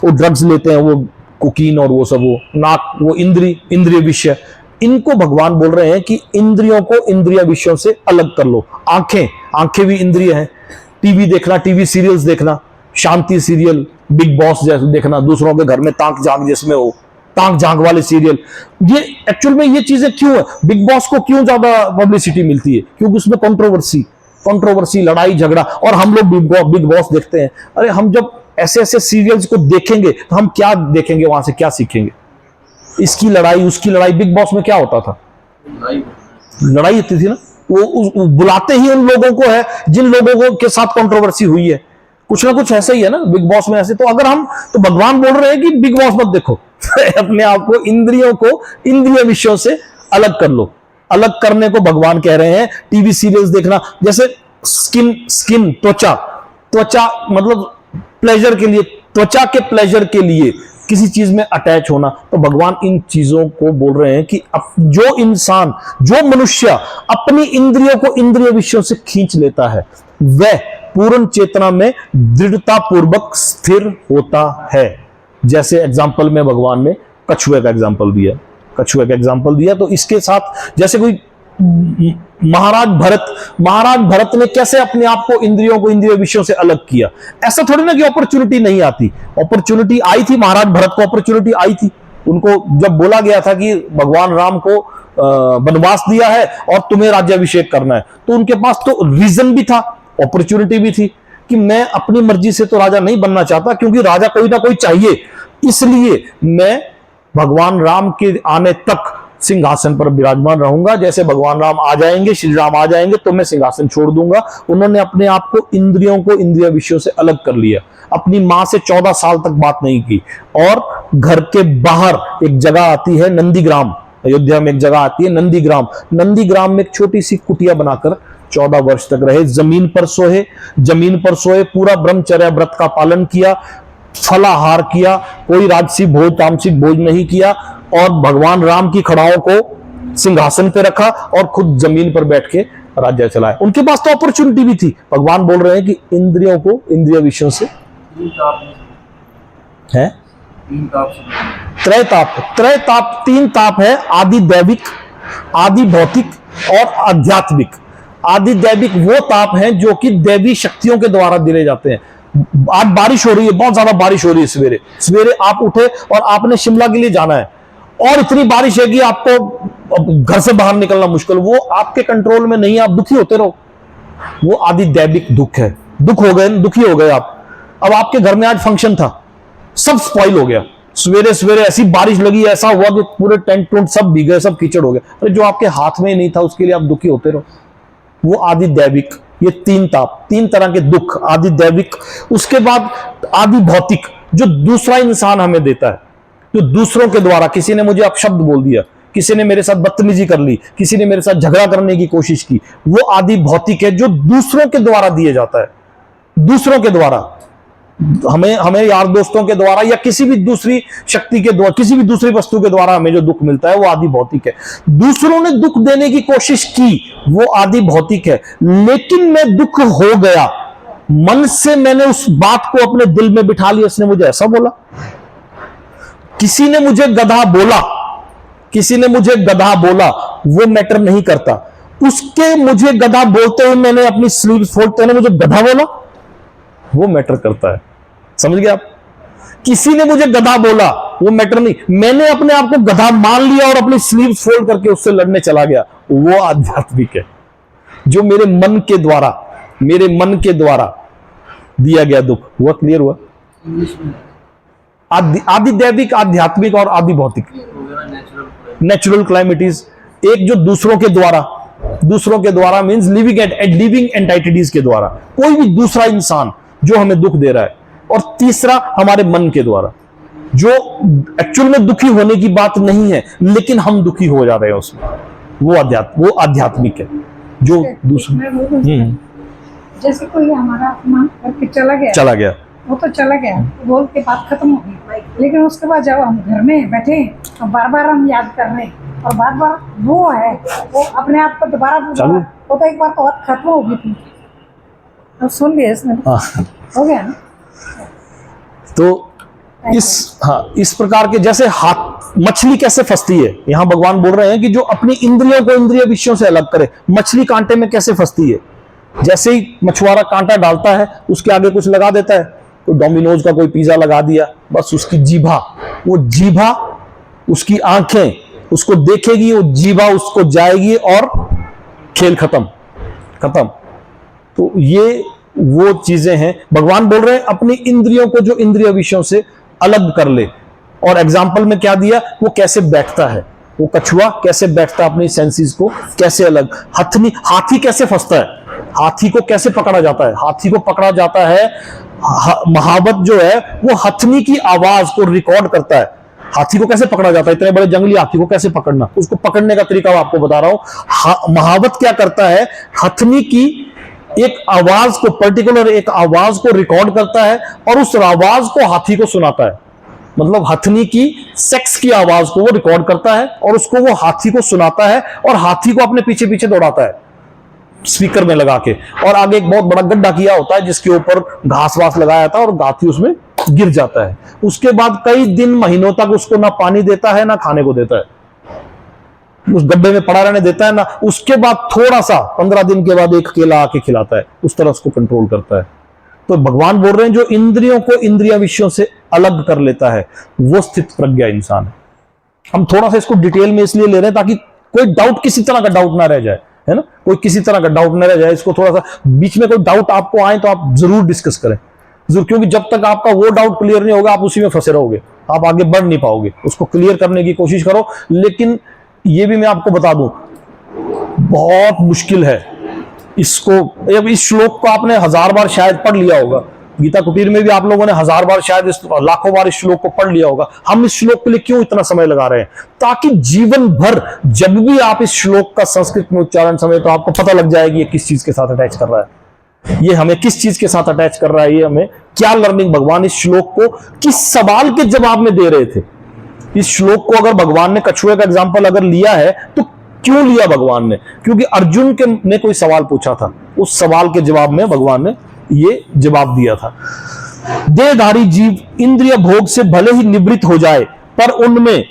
वो ड्रग्स लेते हैं, वो कुकीन और वो सब, वो नाक, वो इंद्रिय विषय, इनको भगवान बोल रहे हैं कि इंद्रियों को इंद्रिय विषयों से अलग कर लो। आंखें भी इंद्रिय हैं। टीवी देखना, टीवी सीरियल्स देखना, शांति सीरियल, बिग बॉस जैसे देखना, दूसरों के घर में ताक झांक जिसमें हो, ताक झांक वाले सीरियल, ये एक्चुअल में ये चीजें क्यों है? बिग बॉस को क्यों ज्यादा पब्लिसिटी मिलती है? क्योंकि उसमें कंट्रोवर्सी, लड़ाई झगड़ा, और हम लोग बिग बॉस देखते हैं। अरे हम जब ऐसे ऐसे सीरियल्स को देखेंगे तो हम क्या देखेंगे, वहां से क्या सीखेंगे? इसकी लड़ाई, उसकी लड़ाई। बिग बॉस में क्या होता था? लड़ाई होती थी ना। वो बुलाते ही उन लोगों को है जिन लोगों को के साथ कंट्रोवर्सी हुई है। कुछ ना कुछ ऐसा ही है ना बिग बॉस में ऐसे। तो अगर हम, तो भगवान बोल रहे हैं कि बिग बॉस मत देखो अपने आप को, इंद्रियों को इंद्रिय विषयों से अलग कर लो। अलग करने को भगवान कह रहे हैं। टीवी सीरियल्स देखना, जैसे स्किन त्वचा मतलब प्लेजर के लिए, त्वचा के प्लेजर के लिए किसी चीज में अटैच होना, तो भगवान इन चीजों को बोल रहे हैं कि जो इंसान, जो मनुष्य अपनी इंद्रियों को इंद्रिय विषयों से खींच लेता है, वह पूर्ण चेतना में दृढ़ता पूर्वक स्थिर होता है। जैसे एग्जाम्पल में भगवान ने कछुए का एग्जाम्पल दिया, तो इसके साथ जैसे कोई महाराज भरत ने कैसे अपने आप को इंद्रिय विषयों से अलग किया। ऐसा थोड़ी ना कि अपॉर्चुनिटी नहीं आती, अपॉर्चुनिटी आई थी। महाराज भरत को अपॉर्चुनिटी आई थी। उनको जब बोला गया था कि भगवान राम को वनवास दिया है और तुम्हें राज्याभिषेक करना है, तो उनके पास तो रीजन भी था, अपॉर्चुनिटी भी थी कि मैं अपनी मर्जी से तो राजा नहीं बनना चाहता, क्योंकि राजा कोई ना कोई चाहिए, इसलिए मैं भगवान राम के आने तक सिंहासन पर विराजमान रहूंगा। जैसे भगवान राम आ जाएंगे, श्री राम आ जाएंगे, तो मैं सिंहासन छोड़ दूंगा। उन्होंने अपने आप को इंद्रियों को इंद्रिय विषयों से अलग कर लिया। अपनी मां से 14 साल तक बात नहीं की। और घर के बाहर एक जगह आती है नंदीग्राम, अयोध्या में एक जगह आती है नंदीग्राम में एक छोटी सी कुटिया बनाकर 14 वर्ष तक रहे। जमीन पर सोए, पूरा ब्रह्मचर्य व्रत का पालन किया, फलाहार किया, कोई राजसी भोज तामसिक भोज नहीं किया, और भगवान राम की खड़ाओं को सिंहासन पे रखा और खुद जमीन पर बैठ के राज्य चलाया। उनके पास तो अपॉर्चुनिटी भी थी। भगवान बोल रहे हैं कि इंद्रियों को इंद्रिय विषयों से है त्रैताप, 3 ताप है, आदि दैविक, आदि भौतिक और आध्यात्मिक। आदि दैविक वो ताप हैं जो कि दैवी शक्तियों के द्वारा दिए जाते हैं। आज बारिश हो रही है, बहुत ज्यादा बारिश हो रही है, सवेरे आप उठे और आपने शिमला के लिए जाना है, और इतनी बारिश है कि आपको घर से बाहर निकलना मुश्किल, वो आपके कंट्रोल में नहीं है, आप दुखी होते रहो। वो आदि दैविक दुख है। दुखी हो गए आप। अब आपके घर में आज फंक्शन था, सब स्पॉइल हो गया, सवेरे ऐसी बारिश लगी, ऐसा हुआ कि पूरे टेंट टूंट सब भीगे, सब कीचड़ हो गया। अरे जो आपके हाथ में ही नहीं था उसके लिए आप दुखी होते रहो। वो आदि दैविक, ये 3 ताप, 3 तरह के दुख, आदि दैविक। उसके बाद आदि भौतिक, जो दूसरा इंसान हमें देता है, जो दूसरों के द्वारा, किसी ने मुझे अपशब्द बोल दिया, किसी ने मेरे साथ बदतमीजी कर ली, किसी ने मेरे साथ झगड़ा करने की कोशिश की, वो आदि भौतिक है, जो दूसरों के द्वारा दिए जाता है। दूसरों के द्वारा, हमें यार दोस्तों के द्वारा या किसी भी दूसरी शक्ति के द्वारा, किसी भी दूसरी वस्तु के द्वारा हमें जो दुख मिलता है, वो आदि भौतिक है। दूसरों ने दुख देने की कोशिश की, वो आदि भौतिक है। लेकिन मैं दुख हो गया, मन से मैंने उस बात को अपने दिल में बिठा लिया, इसने मुझे ऐसा बोला, किसी ने मुझे गधा बोला, वो मैटर नहीं करता। उसके मुझे गधा बोलते हुए मैंने अपनी स्लीव फोड़ते हुए मुझे गधा बोला, वो मैटर करता है। समझ गए आप? किसी ने मुझे गधा बोला, वो मैटर नहीं, मैंने अपने आप को गधा मान लिया और अपनी स्लीव फोल्ड करके उससे लड़ने चला गया, वो आध्यात्मिक है। जो मेरे मन के द्वारा दिया गया दुख, वो क्लियर हुआ? आदि दैविक, आध्यात्मिक और आदि भौतिक। नेचुरल क्लाइमेटीज, एक जो दूसरों के द्वारा मींस लिविंग एंटाइटीज के द्वारा, कोई भी दूसरा इंसान जो हमें दुख दे रहा है, और तीसरा हमारे मन के द्वारा, जो एक्चुअल में दुखी होने की बात नहीं है, लेकिन हम दुखी हो जा रहे हैं उसमें, वो आध्यात्मिक है। जो दूसरा, जैसे कोई हमारा अपमान करके चला गया, वो तो चला गया, बोल के बात खत्म हो गई, लेकिन उसके बाद जब हम घर में बैठे तो बार बार हम याद कर रहे हैं, और बार बार वो है, वो अपने आप को दोबारा वो तो एक बार तो बात खत्म हो गई थी, अब सुन लिया इसने, हो गया ना। तो इस प्रकार के, जैसे हाथ मछली कैसे फंसती है, यहां भगवान बोल रहे हैं कि जो अपनी इंद्रियों को इंद्रिय विषयों से अलग करे। मछली कांटे में कैसे फंसती है, जैसे ही मछुआरा कांटा डालता है उसके आगे कुछ लगा देता है, तो डोमिनोज का कोई पिज्जा लगा दिया, बस उसकी जीभा, वो जीभा, उसकी आंखें उसको देखेगी, वो जीभा उसको जाएगी और खेल खत्म। तो ये वो चीजें हैं, भगवान बोल रहे हैं अपनी इंद्रियों को जो इंद्रिय विषयों से अलग कर ले। और एग्जाम्पल में क्या दिया, वो कैसे बैठता है, वो कछुआ कैसे बैठता है अपनी सेंसेस को कैसे अलग, हाथी कैसे फंसता है, हाथी को कैसे पकड़ा जाता है, हाथी को पकड़ा जाता है, महावत जो है वो हथनी की आवाज को रिकॉर्ड करता है। हाथी को कैसे पकड़ा जाता है, इतने बड़े जंगली हाथी को कैसे पकड़ना, उसको पकड़ने का तरीका मैं आपको बता रहा हूं। महावत क्या करता है, हथनी की एक आवाज को, पर्टिकुलर एक आवाज को रिकॉर्ड करता है और उस आवाज को हाथी को सुनाता है। मतलब हथनी की सेक्स की आवाज को वो रिकॉर्ड करता है और उसको वो हाथी को सुनाता है और हाथी को अपने पीछे पीछे दौड़ाता है स्पीकर में लगा के। और आगे एक बहुत बड़ा गड्ढा किया होता है जिसके ऊपर घास वास लगाया था और हाथी उसमें गिर जाता है। उसके बाद कई दिन महीनों तक उसको ना पानी देता है ना खाने को देता है, उस गड्ढे में पड़ा रहने देता है ना। उसके बाद थोड़ा सा 15 दिन के बाद एक केला आके खिलाता है, उस तरह उसको कंट्रोल करता है। तो भगवान बोल रहे हैं जो इंद्रियों को इंद्रिय विषयों से अलग कर लेता है वो स्थित प्रज्ञा इंसान है। हम थोड़ा सा इसको डिटेल में इसलिए ले रहे हैं ताकि कोई डाउट, किसी तरह का डाउट ना रह जाए, है ना, कोई किसी तरह का डाउट ना रह जाए। इसको थोड़ा सा बीच में कोई डाउट आपको आए तो आप जरूर डिस्कस करें जरूर, क्योंकि जब तक आपका वो डाउट क्लियर नहीं होगा आप उसी में फंसे रहोगे, आप आगे बढ़ नहीं पाओगे। उसको क्लियर करने की कोशिश करो। लेकिन ये भी मैं आपको बता दूं बहुत मुश्किल है इसको। इस श्लोक को आपने 1000 बार शायद पढ़ लिया होगा, गीता कुटीर में भी आप लोगों ने 1000 बार शायद लाखों बार इस श्लोक को पढ़ लिया होगा। हम इस श्लोक के लिए क्यों इतना समय लगा रहे हैं, ताकि जीवन भर जब भी आप इस श्लोक का संस्कृत में उच्चारण समय तो आपको पता लग जाएगी ये किस चीज के साथ अटैच कर रहा है, ये हमें किस चीज के साथ अटैच कर रहा है, ये हमें क्या लर्निंग भगवान इस श्लोक को किस सवाल के जवाब में दे रहे थे। इस श्लोक को अगर भगवान ने कछुए का एग्जाम्पल अगर लिया है तो क्यों लिया भगवान ने, क्योंकि अर्जुन के ने कोई सवाल पूछा था, उस सवाल के जवाब में भगवान ने ये जवाब दिया था। देहधारी जीव इंद्रिय भोग से भले ही निवृत्त हो जाए पर उनमें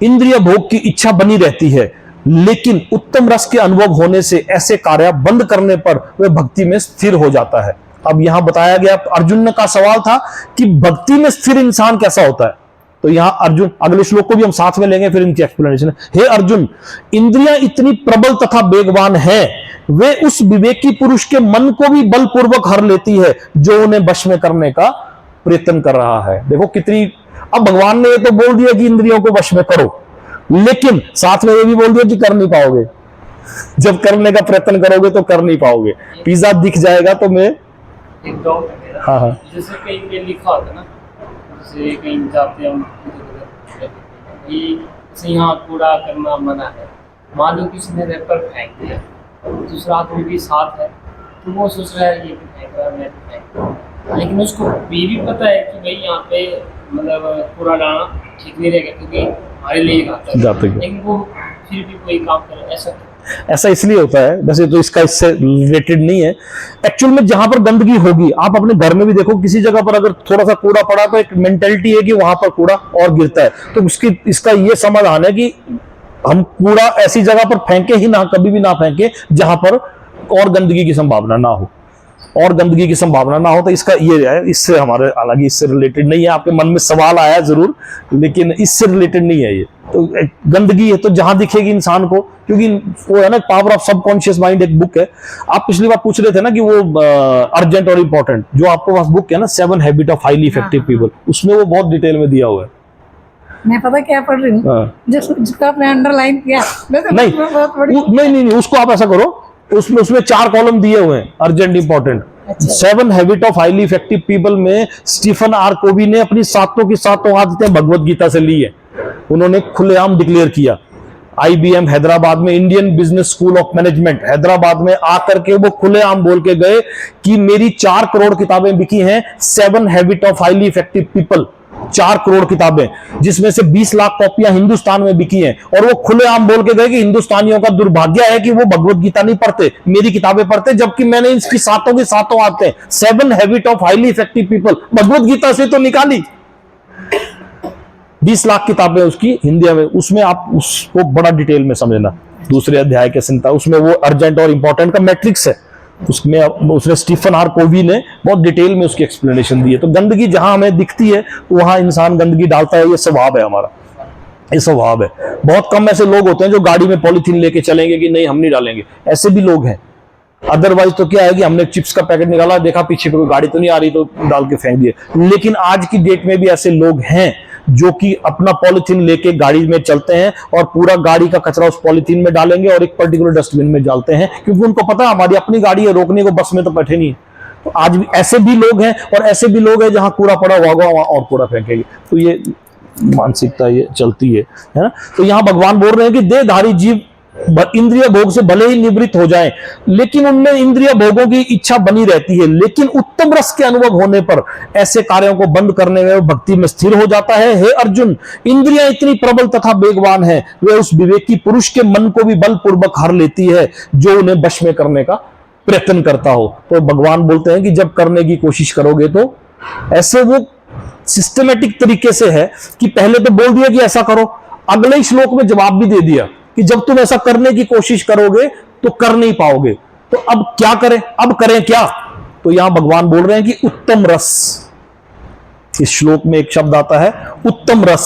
इंद्रिय भोग की इच्छा बनी रहती है, लेकिन उत्तम रस के अनुभव होने से ऐसे कार्य बंद करने पर वह भक्ति में स्थिर हो जाता है। अब यहां बताया गया, अर्जुन का सवाल था कि भक्ति में स्थिर इंसान कैसा होता है, तो यहां अर्जुन, अगले श्लोक को भी हम साथ में लेंगे फिर इनकी एक्सप्लेनेशन है। हे अर्जुन, इंद्रियां इतनी प्रबल तथा वेगवान हैं, वे उस विवेकी पुरुष के मन को भी बलपूर्वक हर लेती है जो उन्हें वश में करने का प्रयत्न कर रहा है। देखो कितनी, अब भगवान ने ये तो बोल दिया कि इंद्रियों को वश में करो, लेकिन साथ में ये भी बोल दिया कि कर नहीं पाओगे, जब करने का प्रयत्न करोगे तो कर नहीं पाओगे। पिज्जा दिख जाएगा तो मैं एक डाउट है मेरा, हाँ हाँ जैसे कहीं पे लिखा होता है ना, जैसे कहीं जाते हैं कि यहाँ कूड़ा करना मना है, मान लो किसी ने रैपर फेंक दिया, दूसरा आदमी भी साथ है तो वो सोच रहा है ये भी फेंक रहा है मैं भी फेंक रहा हूँ, लेकिन उसको ये भी पता है कि भाई यहाँ पे मतलब कूड़ा डालना ठीक नहीं रहेगा क्योंकि हमारे लिए घातक है, लेकिन वो फिर भी कोई काम करे। ऐसा इसलिए होता है, वैसे तो इसका इससे रिलेटेड नहीं है। एक्चुअल में जहां पर गंदगी होगी, आप अपने घर में भी देखो किसी जगह पर अगर थोड़ा सा कूड़ा पड़ा तो एक मेंटेलिटी है कि वहां पर कूड़ा और गिरता है, तो इसका ये समाधान है कि हम कूड़ा ऐसी जगह पर फेंके ही ना, कभी भी ना फेंके जहां पर और गंदगी की संभावना ना हो, और गंदगी की संभावना ना हो। तो इसका ये है, इससे हमारे, हालांकि इससे रिलेटेड नहीं है, आपके मन में सवाल आया जरूर, लेकिन इससे रिलेटेड नहीं है ये। तो गंदगी है तो जहां दिखेगी इंसान को, क्योंकि वो है ना पावर ऑफ सबकॉन्शियस माइंड, एक बुक है, आप पिछली बार पूछ रहे थे ना कि वो अर्जेंट और इंपॉर्टेंट, जो आपको पास बुक है ना 7 habit of highly effective people, उसमें वो बहुत डिटेल में दिया हुआ है। मैं पता क्या पढ़ रही हूँ, जिसको आपने अंडरलाइन किया, नहीं, उसको आप ऐसा करो, उसमें 4 कॉलम दिए हुए हैं, urgent important. 7 habit of highly effective people में स्टीफन आर कोवी ने अपनी 7 की 7 आदतें भगवत गीता से ली है, उन्होंने खुलेआम डिक्लेयर किया। IBM हैदराबाद में, Indian business school of management Hyderabad में आकर के वो खुलेआम बोल के गए कि मेरी 4 करोड़ किताबें बिकी हैं, 7 habit of highly effective people, 4 crore किताबें, जिसमें से 20 लाख कॉपियां हिंदुस्तान में बिकी हैं। और वो खुलेआम बोल के गए कि हिंदुस्तानियों का दुर्भाग्य है कि वो भगवत गीता नहीं पढ़ते, मेरी किताबें पढ़ते, जबकि मैंने इसकी 7 की 7 आदतें, 7 habit of highly effective people, Bhagavad Gita से तो निकाली। 20 लाख किताबें उसकी हिंदी में, उसमें आप उसको बड़ा डिटेल में समझना। दूसरे अध्याय के संहिता, उसमें वो अर्जेंट और इंपॉर्टेंट का मैट्रिक्स है, उसमें उसने स्टीफन आर कोवी ने बहुत डिटेल में उसकी एक्सप्लेनेशन दी है। तो गंदगी जहां हमें दिखती है तो वहां इंसान गंदगी डालता है, ये स्वभाव है हमारा, ये स्वभाव है। बहुत कम ऐसे लोग होते हैं जो गाड़ी में पॉलीथीन लेके चलेंगे कि नहीं हम नहीं डालेंगे, ऐसे भी लोग हैं। अदरवाइज तो क्या है कि हमने चिप्स का पैकेट निकाला, देखा पीछे कोई गाड़ी तो नहीं आ रही तो डाल के फेंक दिए। लेकिन आज की डेट में भी ऐसे लोग हैं जो कि अपना पॉलीथीन लेके गाड़ी में चलते हैं और पूरा गाड़ी का कचरा उस पॉलीथीन में डालेंगे और एक पर्टिकुलर डस्टबिन में डालते हैं, क्योंकि उनको पता है हमारी अपनी गाड़ी है, रोकने को बस में तो बैठे नहीं है। तो आज भी ऐसे भी लोग हैं, और ऐसे भी लोग हैं जहां कूड़ा पड़ा होगा वहां और कूड़ा फेंकेंगे। तो ये मानसिकता ये चलती है ना। तो यहां भगवान बोल रहे हैं कि देहधारी जीव इंद्रिय भोग से भले ही निवृत्त हो जाएं, लेकिन उनमें इंद्रिय भोगों की इच्छा बनी रहती है। लेकिन उत्तम रस के अनुभव होने पर ऐसे कार्यों को बंद करने में भक्ति में स्थिर हो जाता है। हे अर्जुन, इंद्रियां इतनी प्रबल तथा वेगवान है, वे उस विवेकी पुरुष के मन को भी बलपूर्वक हर लेती है जो उन्हें वश में करने का प्रयत्न करता हो। तो भगवान बोलते हैं कि जब करने की कोशिश करोगे तो ऐसे वो सिस्टमेटिक तरीके से है कि पहले तो बोल दिया कि ऐसा करो, अगले ही श्लोक में जवाब भी दे दिया कि जब तुम ऐसा करने की कोशिश करोगे तो कर नहीं पाओगे। तो अब क्या करें, अब करें क्या? तो यहां भगवान बोल रहे हैं कि उत्तम रस, इस श्लोक में एक शब्द आता है उत्तम रस,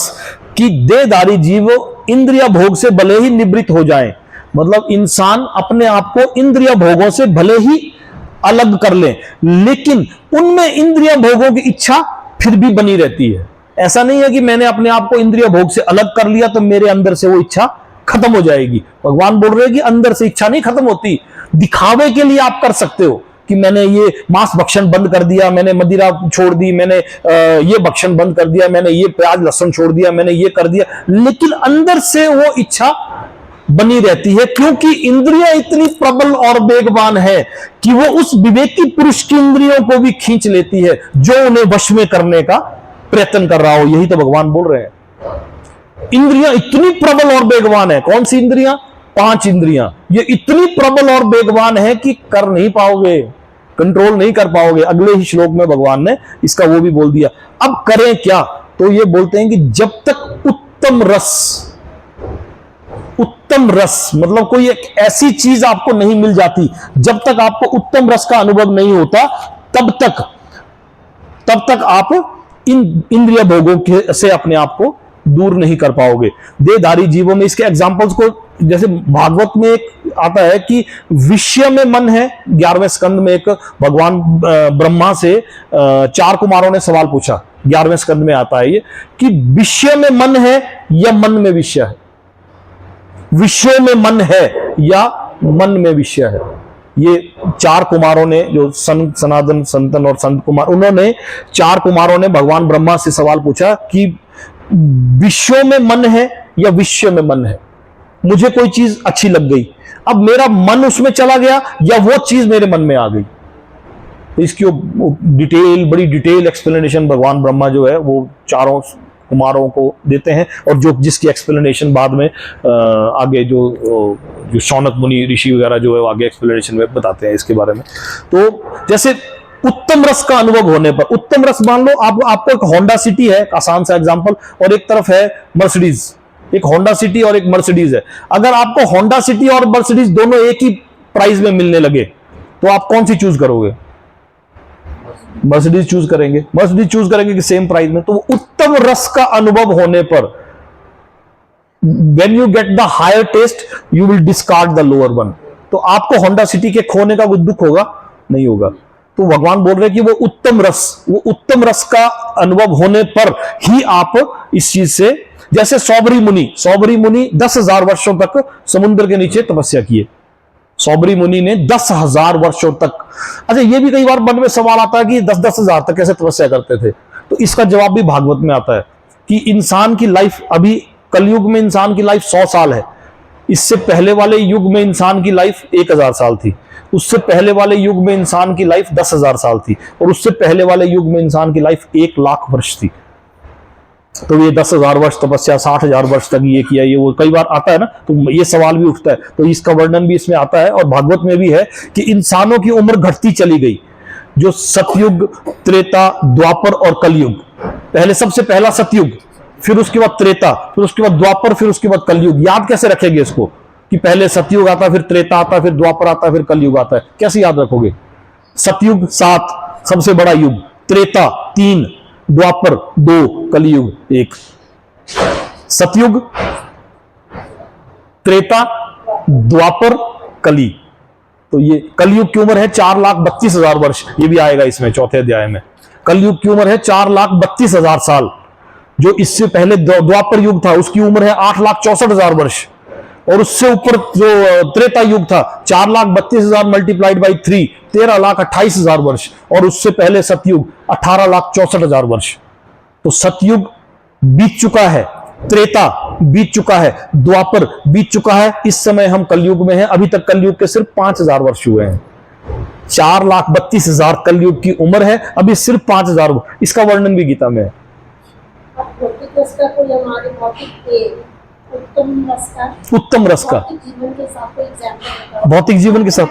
कि देहधारी जीव इंद्रिय भोग से भले ही निवृत्त हो जाएं, मतलब इंसान अपने आप को इंद्रिय भोगों से भले ही अलग कर ले, लेकिन उनमें इंद्रिय भोगों की इच्छा फिर भी बनी रहती है। ऐसा नहीं है कि मैंने अपने आप को इंद्रिय भोग से अलग कर लिया तो मेरे अंदर से वो इच्छा खत्म हो जाएगी। भगवान बोल रहे हैं कि अंदर से इच्छा नहीं खत्म होती, दिखावे के लिए आप कर सकते हो कि मैंने ये मांस भक्षण बंद कर दिया, मैंने मदिरा छोड़ दी, मैंने ये भक्षण बंद कर दिया, मैंने ये प्याज लहसुन छोड़ दिया, मैंने ये कर दिया, लेकिन अंदर से वो इच्छा बनी रहती है, क्योंकि इंद्रियां इतनी प्रबल और वेगवान है कि वो उस विवेकी पुरुष की इंद्रियों को भी खींच लेती है जो उन्हें वश में करने का प्रयत्न कर रहा हो। यही तो भगवान बोल रहे हैं, इंद्रियां इतनी प्रबल और वेगवान है। कौन सी इंद्रियां? 5 इंद्रियां। ये इतनी प्रबल और वेगवान है कि कर नहीं पाओगे, कंट्रोल नहीं कर पाओगे। अगले ही श्लोक में भगवान ने इसका वो भी बोल दिया। अब करें क्या? तो ये बोलते हैं कि जब तक उत्तम रस मतलब कोई एक ऐसी चीज आपको नहीं मिल जाती, जब तक आपको उत्तम रस का अनुभव नहीं होता, तब तक आप इन इंद्रिय भोगों से अपने आप को दूर नहीं कर पाओगे। देहधारी जीवों में इसके एग्जाम्पल्स को, जैसे भागवत में एक आता है कि विषय में मन है। 11वें स्कंद में एक भगवान ब्रह्मा से 4 कुमारों ने सवाल पूछा, 11वें स्कंद में आता है ये, कि विषय में मन है या मन में विषय है? विषय में मन है या मन में विषय है? ये 4 कुमारों ने, जो सनातन संतन और संत कुमार, उन्होंने 4 कुमारों ने भगवान ब्रह्मा से सवाल पूछा कि विषयों में मन है या विषय में मन है? मुझे कोई चीज अच्छी लग गई, अब मेरा मन उसमें चला गया या वो चीज मेरे मन में आ गई? तो इसकी बड़ी डिटेल एक्सप्लेनेशन भगवान ब्रह्मा जो है वो 4 कुमारों को देते हैं, और जिसकी एक्सप्लेनेशन बाद में आगे जो शौनक मुनि ऋषि वगैरह जो है वो आगे एक्सप्लेनेशन में बताते हैं इसके बारे में। तो जैसे उत्तम रस का अनुभव होने पर, उत्तम रस मान लो आपको एक होंडा सिटी है, आसान सा एग्जांपल, और एक तरफ है मर्सिडीज, एक होंडा सिटी और एक मर्सिडीज है। अगर आपको होंडा सिटी और मर्सिडीज दोनों एक ही प्राइस में मिलने लगे तो आप कौन सी चूज करोगे? मर्सिडीज चूज करेंगे कि सेम प्राइस में। तो उत्तम रस का अनुभव होने पर, when you get the higher taste, you will discard the lower one। तो आपको होंडा सिटी के खोने का कुछ दुख होगा? नहीं होगा। तो भगवान बोल रहे हैं कि वो उत्तम रस का अनुभव होने पर ही आप इस चीज से, जैसे सौबरी मुनि 10,000 वर्षों तक समुद्र के नीचे तपस्या किए। सौबरी मुनि ने 10,000 वर्षों तक। अच्छा, ये भी कई बार मन में सवाल आता है कि 10-10 हजार तक कैसे तपस्या करते थे? तो इसका जवाब भी भागवत में आता है कि इंसान की लाइफ, अभी कलयुग में इंसान की लाइफ 100 साल है। इससे पहले वाले युग में इंसान की लाइफ 1000 साल थी, उससे पहले वाले युग में इंसान की लाइफ 10,000 साल थी, और उससे पहले वाले युग में इंसान की लाइफ 1 लाख वर्ष थी। तो ये 10,000 वर्ष तपस्या, 60,000 वर्ष तक ये किया, ये वो कई बार आता है ना, तो ये सवाल भी उठता है। तो इसका वर्णन भी इसमें आता है, और भागवत में भी है कि इंसानों की उम्र घटती चली गई। जो सतयुग, त्रेता, द्वापर और कलयुग, पहले सबसे पहला सतयुग, फिर उसके बाद त्रेता, फिर उसके बाद द्वापर, फिर उसके बाद कलयुग। याद कैसे रखेंगे इसको कि पहले सतयुग आता, फिर त्रेता आता, फिर द्वापर आता, फिर कलयुग आता है? कैसे याद रखोगे? सतयुग 7 सबसे बड़ा युग, त्रेता 3, द्वापर 2, कलयुग 1। सतयुग, त्रेता, द्वापर, कली। तो ये कलयुग की उम्र है 4,32,000 वर्ष, ये भी आएगा इसमें चौथे अध्याय में। कलयुग की उम्र है 4,32,000 साल। जो इससे पहले द्वापर युग था उसकी उम्र है 8,64,000 वर्ष, और उससे ऊपर जो त्रेता युग था 4,32,000 मल्टीप्लाइड बाई 3 13,28,000 वर्ष, और उससे पहले सतयुग 18,64,000 वर्ष। तो सतयुग बीत चुका है, त्रेता बीत चुका है, द्वापर बीत चुका है, इस समय हम कलयुग में हैं। अभी तक कलयुग के सिर्फ 5,000 वर्ष हुए हैं। 4,32,000 कलयुग की उम्र है, अभी सिर्फ 5,000। इसका वर्णन भी गीता में है। भौतिक रस का कोई हमारे उत्तम रस का जीवन के साथ कोई एग्जाम्पल, भौतिक जीवन के साथ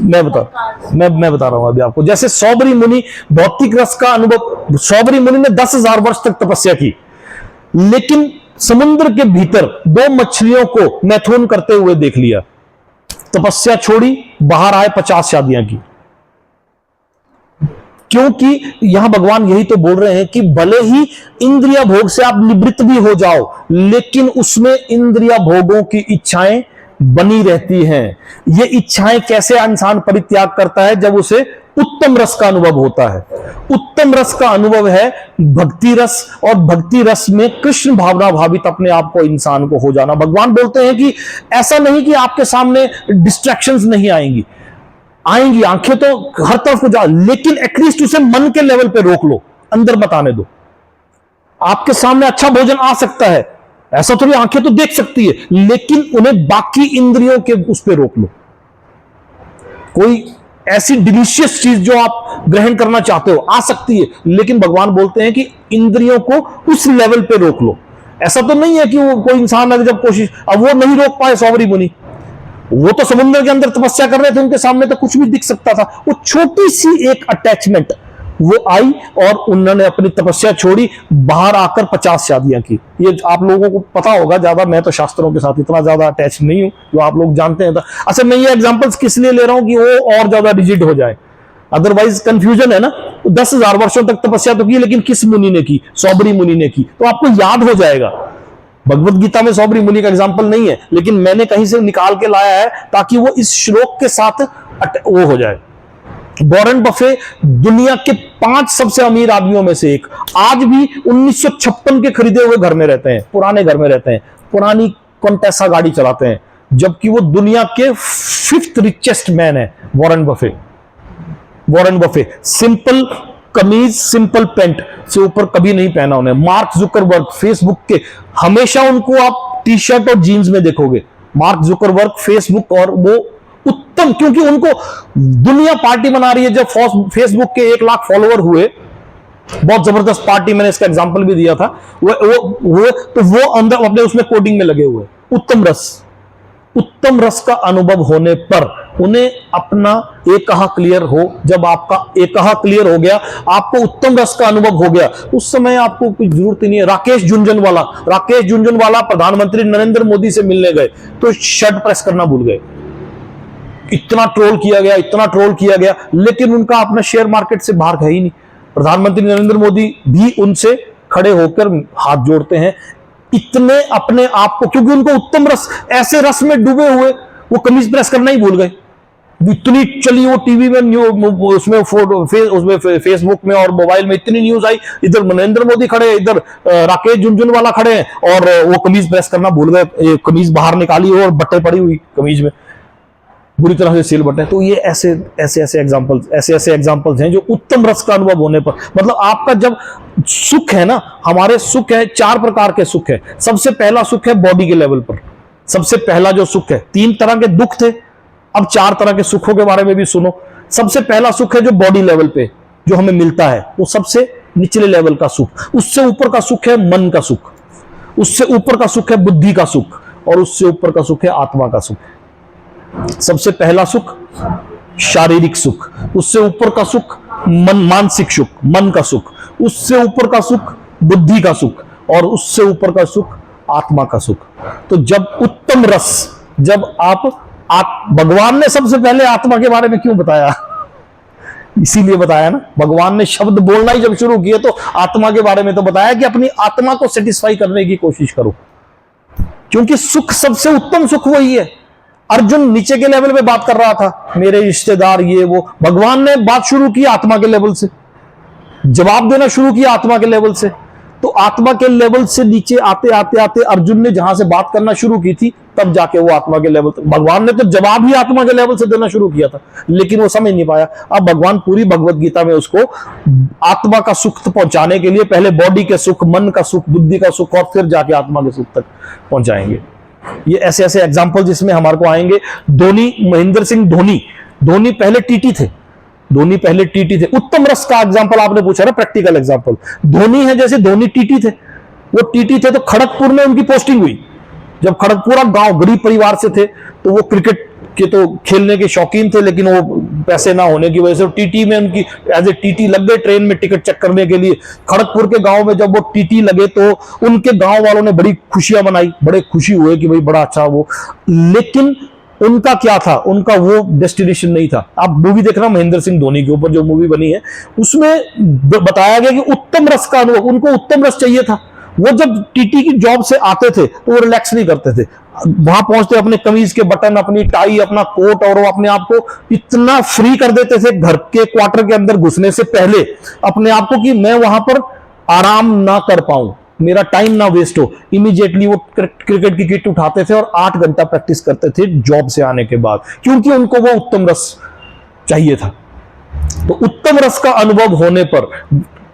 मैं बता रहा हूं अभी आपको। जैसे सौबरी मुनि भौतिक रस का अनुभव, सौबरी मुनि ने 10,000 वर्ष तक तपस्या की, लेकिन समुद्र के भीतर 2 मछलियों को मैथुन करते हुए देख लिया, तपस्या छोड़ी, बाहर आए, 50 शादियां की। क्योंकि यहां भगवान यही तो बोल रहे हैं कि भले ही इंद्रिया भोग से आप निवृत्त भी हो जाओ, लेकिन उसमें इंद्रिया भोगों की इच्छाएं बनी रहती हैं। ये इच्छाएं कैसे इंसान परित्याग करता है? जब उसे उत्तम रस का अनुभव होता है। उत्तम रस का अनुभव है भक्ति रस, और भक्ति रस में कृष्ण भावना भावित अपने आप को इंसान को हो जाना। भगवान बोलते हैं कि ऐसा नहीं कि आपके सामने डिस्ट्रैक्शंस नहीं आएंगी, आएंगी, आंखें तो हर तरफ को जा, लेकिन एटलीस्ट उसे मन के लेवल पे रोक लो, अंदर मत आने दो। आपके सामने अच्छा भोजन आ सकता है, ऐसा थोड़ी, आंखें तो देख सकती है, लेकिन उन्हें बाकी इंद्रियों के उस पे रोक लो। कोई ऐसी डिलीशियस चीज जो आप ग्रहण करना चाहते हो आ सकती है, लेकिन भगवान बोलते हैं कि इंद्रियों को उस लेवल पे रोक लो। ऐसा तो नहीं है कि वो कोई इंसान अगर जब कोशिश, अब वो नहीं रोक पाए सौबरी मुनि, वो तो समुद्र के अंदर तपस्या कर रहे थे, उनके सामने तो कुछ भी दिख सकता था। वो छोटी सी एक अटैचमेंट वो आई और उन्होंने अपनी तपस्या छोड़ी, बाहर आकर 50 शादियां की। ये आप लोगों को पता होगा, ज्यादा मैं तो शास्त्रों के साथ इतना ज्यादा अटैच नहीं हूं जो आप लोग जानते हैं। अच्छा, मैं ये एग्जांपल्स किस लिए ले रहा हूं कि वो और ज्यादा रिजिड हो जाए, अदरवाइज कंफ्यूजन है ना। 10,000 वर्षों तक तपस्या तो की, लेकिन किस मुनि ने की? सौबरी मुनि ने की। तो आपको याद हो जाएगा। भगवत गीता में सौबरी मुनि का एग्जाम्पल नहीं है, लेकिन मैंने कहीं से निकाल के लाया है ताकि वो इस श्लोक के साथ वो हो जाए। वॉरेन बफे दुनिया के 5 सबसे अमीर आदमियों में से एक, आज भी 1956 के खरीदे हुए घर में रहते हैं, पुराने घर में रहते हैं, पुरानी कॉन्टेसा गाड़ी चलाते हैं, जबकि वो दुनिया के 5th रिचेस्ट मैन है। वॉरेन बफे सिंपल कमीज, सिंपल पेंट से ऊपर कभी नहीं पहना उन्हें। मार्क जुकरबर्ग फेसबुक के, हमेशा उनको आप टी शर्ट और जीन्स में देखोगे। मार्क जुकरबर्ग फेसबुक, और वो उत्तम, क्योंकि उनको दुनिया पार्टी मना रही है। जब फेसबुक के 1 लाख फॉलोअर हुए, बहुत जबरदस्त पार्टी, मैंने इसका एग्जांपल भी दिया था, वो अंदर अपने उसमें कोडिंग में लगे हुए। उत्तम रस का अनुभव होने पर उन्हें अपना एकहा क्लियर हो। जब आपका एकहा क्लियर हो गया, आपको उत्तम रस का अनुभव हो गया, उस समय आपको कुछ जरूरत ही नहीं है। राकेश झुनझुनवाला प्रधानमंत्री नरेंद्र मोदी से मिलने गए तो शर्ट प्रेस करना भूल गए। इतना ट्रोल किया गया, लेकिन उनका अपना शेयर मार्केट से बाहर है ही नहीं। प्रधानमंत्री नरेंद्र मोदी भी उनसे खड़े होकर हाथ जोड़ते हैं। इतने अपने आप को, क्योंकि उनको उत्तम रस, ऐसे रस में डूबे हुए वो कमीज प्रेस करना ही भूल गए। इतनी चली वो टीवी में, उसमें फेसबुक में और मोबाइल में इतनी न्यूज आई, इधर नरेंद्र मोदी खड़े, इधर राकेश झुनझुनवाला खड़े हैं, और वो कमीज प्रेस करना भूल गए। कमीज बाहर निकाली और बट्टे पड़ी हुई कमीज में, बुरी तरह से सील बटे। तो ये ऐसे एग्जांपल्स हैं जो उत्तम रस का अनुभव होने पर, मतलब आपका जब सुख है ना, हमारे सुख है 4 प्रकार के सुख है। सबसे पहला सुख है बॉडी के लेवल पर, सबसे पहला जो सुख है। 3 तरह के दुख थे, अब 4 तरह के सुखों के बारे में भी सुनो। सबसे पहला सुख है जो बॉडी लेवल पे जो हमें मिलता है, वो सबसे निचले लेवल का सुख। उससे ऊपर का सुख है मन का सुख, उससे ऊपर का सुख है बुद्धि का सुख, और उससे ऊपर का सुख है आत्मा का सुख। सबसे पहला सुख शारीरिक सुख, उससे ऊपर का सुख मानसिक सुख, मन का सुख, उससे ऊपर का सुख बुद्धि का सुख, और उससे ऊपर का सुख आत्मा का सुख। तो जब उत्तम रस, जब भगवान ने सबसे पहले आत्मा के बारे में क्यों बताया? इसीलिए बताया ना, भगवान ने शब्द बोलना ही जब शुरू किए तो आत्मा के बारे में तो बताया कि अपनी आत्मा को सेटिस्फाई करने की कोशिश करो, क्योंकि सुख सबसे उत्तम सुख वही है। अर्जुन नीचे के लेवल पे बात कर रहा था, मेरे रिश्तेदार ये वो, भगवान ने बात शुरू की आत्मा के लेवल से, जवाब देना शुरू किया आत्मा के लेवल से। तो आत्मा के लेवल से नीचे आते आते आते अर्जुन ने जहां से बात करना शुरू की थी, तब जाके वो आत्मा के लेवल, भगवान ने तो जवाब ही आत्मा के लेवल से देना शुरू किया था, लेकिन वो समझ नहीं पाया। अब भगवान पूरी भगवत गीता में उसको आत्मा का सुख पहुंचाने के लिए पहले बॉडी के सुख, मन का सुख, बुद्धि का सुख, और फिर जाके आत्मा के सुख तक पहुंचाएंगे। ये ऐसे ऐसे एग्जाम्पल जिसमें हमारे को आएंगे। धोनी, महेंद्र सिंह धोनी पहले टीटी थे, उत्तम रस का एग्जांपल आपने पूछा ना, प्रैक्टिकल एग्जांपल। धोनी है जैसे धोनी टीटी थे, वो टीटी थे तो खड़गपुर में उनकी पोस्टिंग हुई। जब खड़गपुरा गांव गरीब परिवार से थे तो वो क्रिकेट के तो खेलने के शौकीन थे, लेकिन वो पैसे ना होने की वजह से टीटी में उनकी एज ए टीटी लग गए, ट्रेन में टिकट चेक करने के लिए। खड़गपुर के गांव में जब वो टीटी लगे तो उनके गांव वालों ने बड़ी खुशियां मनाई, बड़े खुशी हुए कि भाई बड़ा अच्छा वो, लेकिन उनका क्या था, उनका वो डेस्टिनेशन नहीं था। आप मूवी देखना महेंद्र सिंह धोनी के ऊपर जो मूवी बनी है, उसमें बताया गया कि उत्तम रस का अनुभव, उनको उत्तम रस चाहिए था। वो जब टीटी की जॉब से आते थे तो वो रिलैक्स नहीं करते थे, वहां पहुंचते अपने कमीज के बटन, अपनी टाई, अपना कोट, और वो अपने आप को इतना फ्री कर देते थे घर के क्वार्टर के अंदर घुसने से पहले अपने आप को, कि मैं वहां पर आराम ना कर पाऊं, मेरा टाइम ना वेस्ट हो। इमीडिएटली वो क्रिकेट की किट उठाते थे और 8 घंटा प्रैक्टिस करते थे जॉब से आने के बाद, क्योंकि उनको वो उत्तम रस चाहिए था। तो उत्तम रस का अनुभव होने पर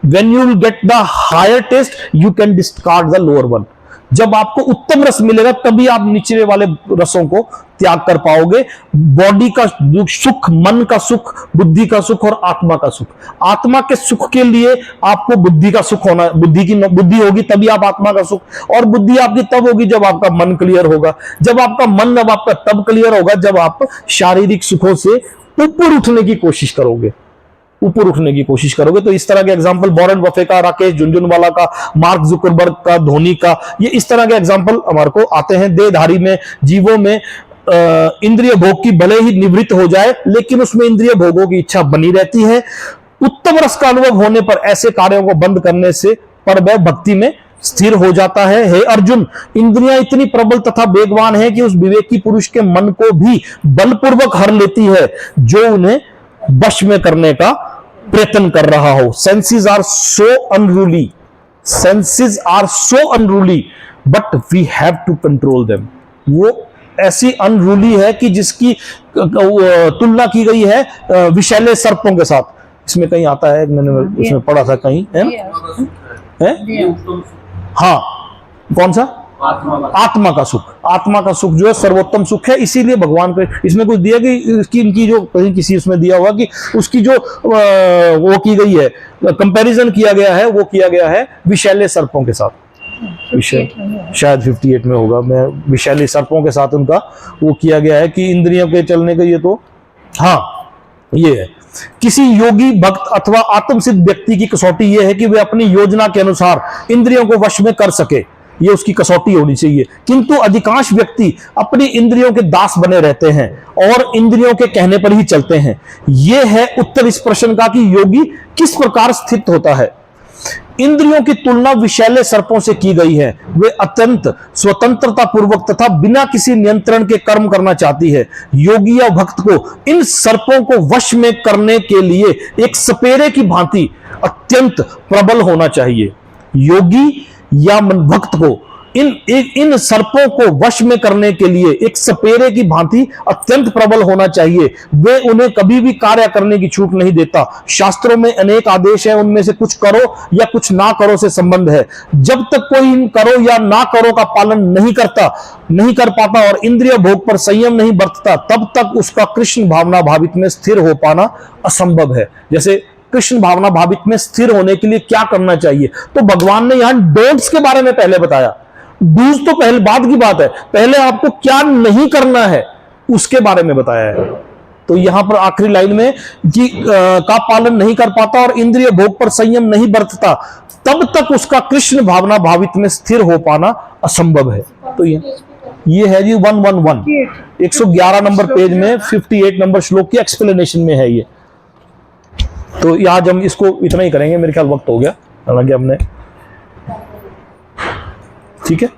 when you will get the higher taste you can discard the lower one। जब आपको उत्तम रस मिलेगा तभी आप निचले वाले रसों को त्याग कर पाओगे। बॉडी का सुख, मन का सुख, बुद्धि का सुख और आत्मा का सुख। आत्मा के सुख के लिए आपको बुद्धि का सुख होना, बुद्धि होगी तभी आप आत्मा का सुख, और बुद्धि आपकी तब होगी जब आपका मन क्लियर होगा। जब आपका मन अब आपका तब क्लियर होगा जब आप शारीरिक सुखों से ऊपर उठने की कोशिश करोगे, तो इस तरह के एग्जांपल वॉरेन बफे का, राकेश झुनझुनवाला का, मार्क जुकरबर्ग का, धोनी का, ये इस तरह के एग्जांपल हमारे को आते हैं। देहधारी में, जीवों में इंद्रिय भोग की भले ही निवृत्त हो जाए, लेकिन उसमें इंद्रिय भोगों की इच्छा बनी रहती है। उत्तम रस का अनुभव होने पर ऐसे कार्यों को बंद करने से पर वह भक्ति में स्थिर हो जाता है। हे अर्जुन, इंद्रियां इतनी प्रबल तथा वेगवान है कि उस विवेकी पुरुष के मन को भी बलपूर्वक हर लेती है जो उन्हें वश में करने का प्रयत्न कर रहा हो। Senses are so unruly but we have to control them. वो ऐसी अनरूली है कि जिसकी तुलना की गई है विषैले सर्पों के साथ। इसमें कहीं आता है, मैंने उसमें पढ़ा था कहीं, है ना? हाँ, कौन सा? आत्मा का सुख। आत्मा का सुख जो है सर्वोत्तम सुख है, इसीलिए भगवान पे इसमें कुछ दिया कि इसकी, इनकी जो कहीं किसी उसमें दिया हुआ कि उसकी जो वो की गई है, कंपैरिजन किया गया है, वो किया गया है विषैले सर्पों के साथ। शायद 58 में होगा, मैं विषैले सर्पों के साथ उनका वो किया गया है कि इंद्रियों के चलने का, ये तो हाँ ये है। किसी योगी, भक्त अथवा आत्मसिद्ध व्यक्ति की कसौटी यह है कि वे अपनी योजना के अनुसार इंद्रियों को वश में कर सके, ये उसकी कसौटी होनी चाहिए। किंतु अधिकांश व्यक्ति अपनी इंद्रियों के दास बने रहते हैं और इंद्रियों के कहने पर ही चलते हैं। यह है उत्तर इस प्रश्न का कि योगी किस प्रकार स्थित होता है। इंद्रियों की तुलना विषैले सर्पों से की गई है। वे अत्यंत स्वतंत्रता पूर्वक तथा बिना किसी नियंत्रण के कर्म करना चाहती है। योगी या भक्त को इन सर्पों को वश में करने के लिए एक सपेरे की भांति अत्यंत प्रबल होना चाहिए। योगी या भक्त को इन सर्पों को वश में करने के लिए एक सपेरे की भांति अत्यंत प्रबल होना चाहिए। वे उन्हें कभी भी कार्य करने की छूट नहीं देता। शास्त्रों में अनेक आदेश हैं, उनमें से कुछ करो या कुछ ना करो से संबंध है। जब तक कोई इन करो या ना करो का पालन नहीं कर पाता और इंद्रिय भोग पर संयम नहीं बरतता, तब तक उसका कृष्ण भावना भावित में स्थिर हो पाना असंभव है। जैसे कृष्ण भावना भावित में स्थिर होने के लिए क्या करना चाहिए, तो भगवान ने यहां डोंट्स के बारे में पहले बताया। डूज तो पहले बाद की बात है, पहले आपको क्या नहीं करना है उसके बारे में बताया है। तो यहां पर आखिरी लाइन में कि का पालन नहीं कर पाता और इंद्रिय भोग पर संयम नहीं बरतता, तब तक उसका कृष्ण भावना भावित में स्थिर हो पाना असंभव है। तो ये है जी 111 111 नंबर पेज में 58 नंबर श्लोक की एक्सप्लेनेशन में है ये। तो आज हम इसको इतना ही करेंगे, मेरे ख्याल वक्त हो गया, हालांकि हमने, ठीक है।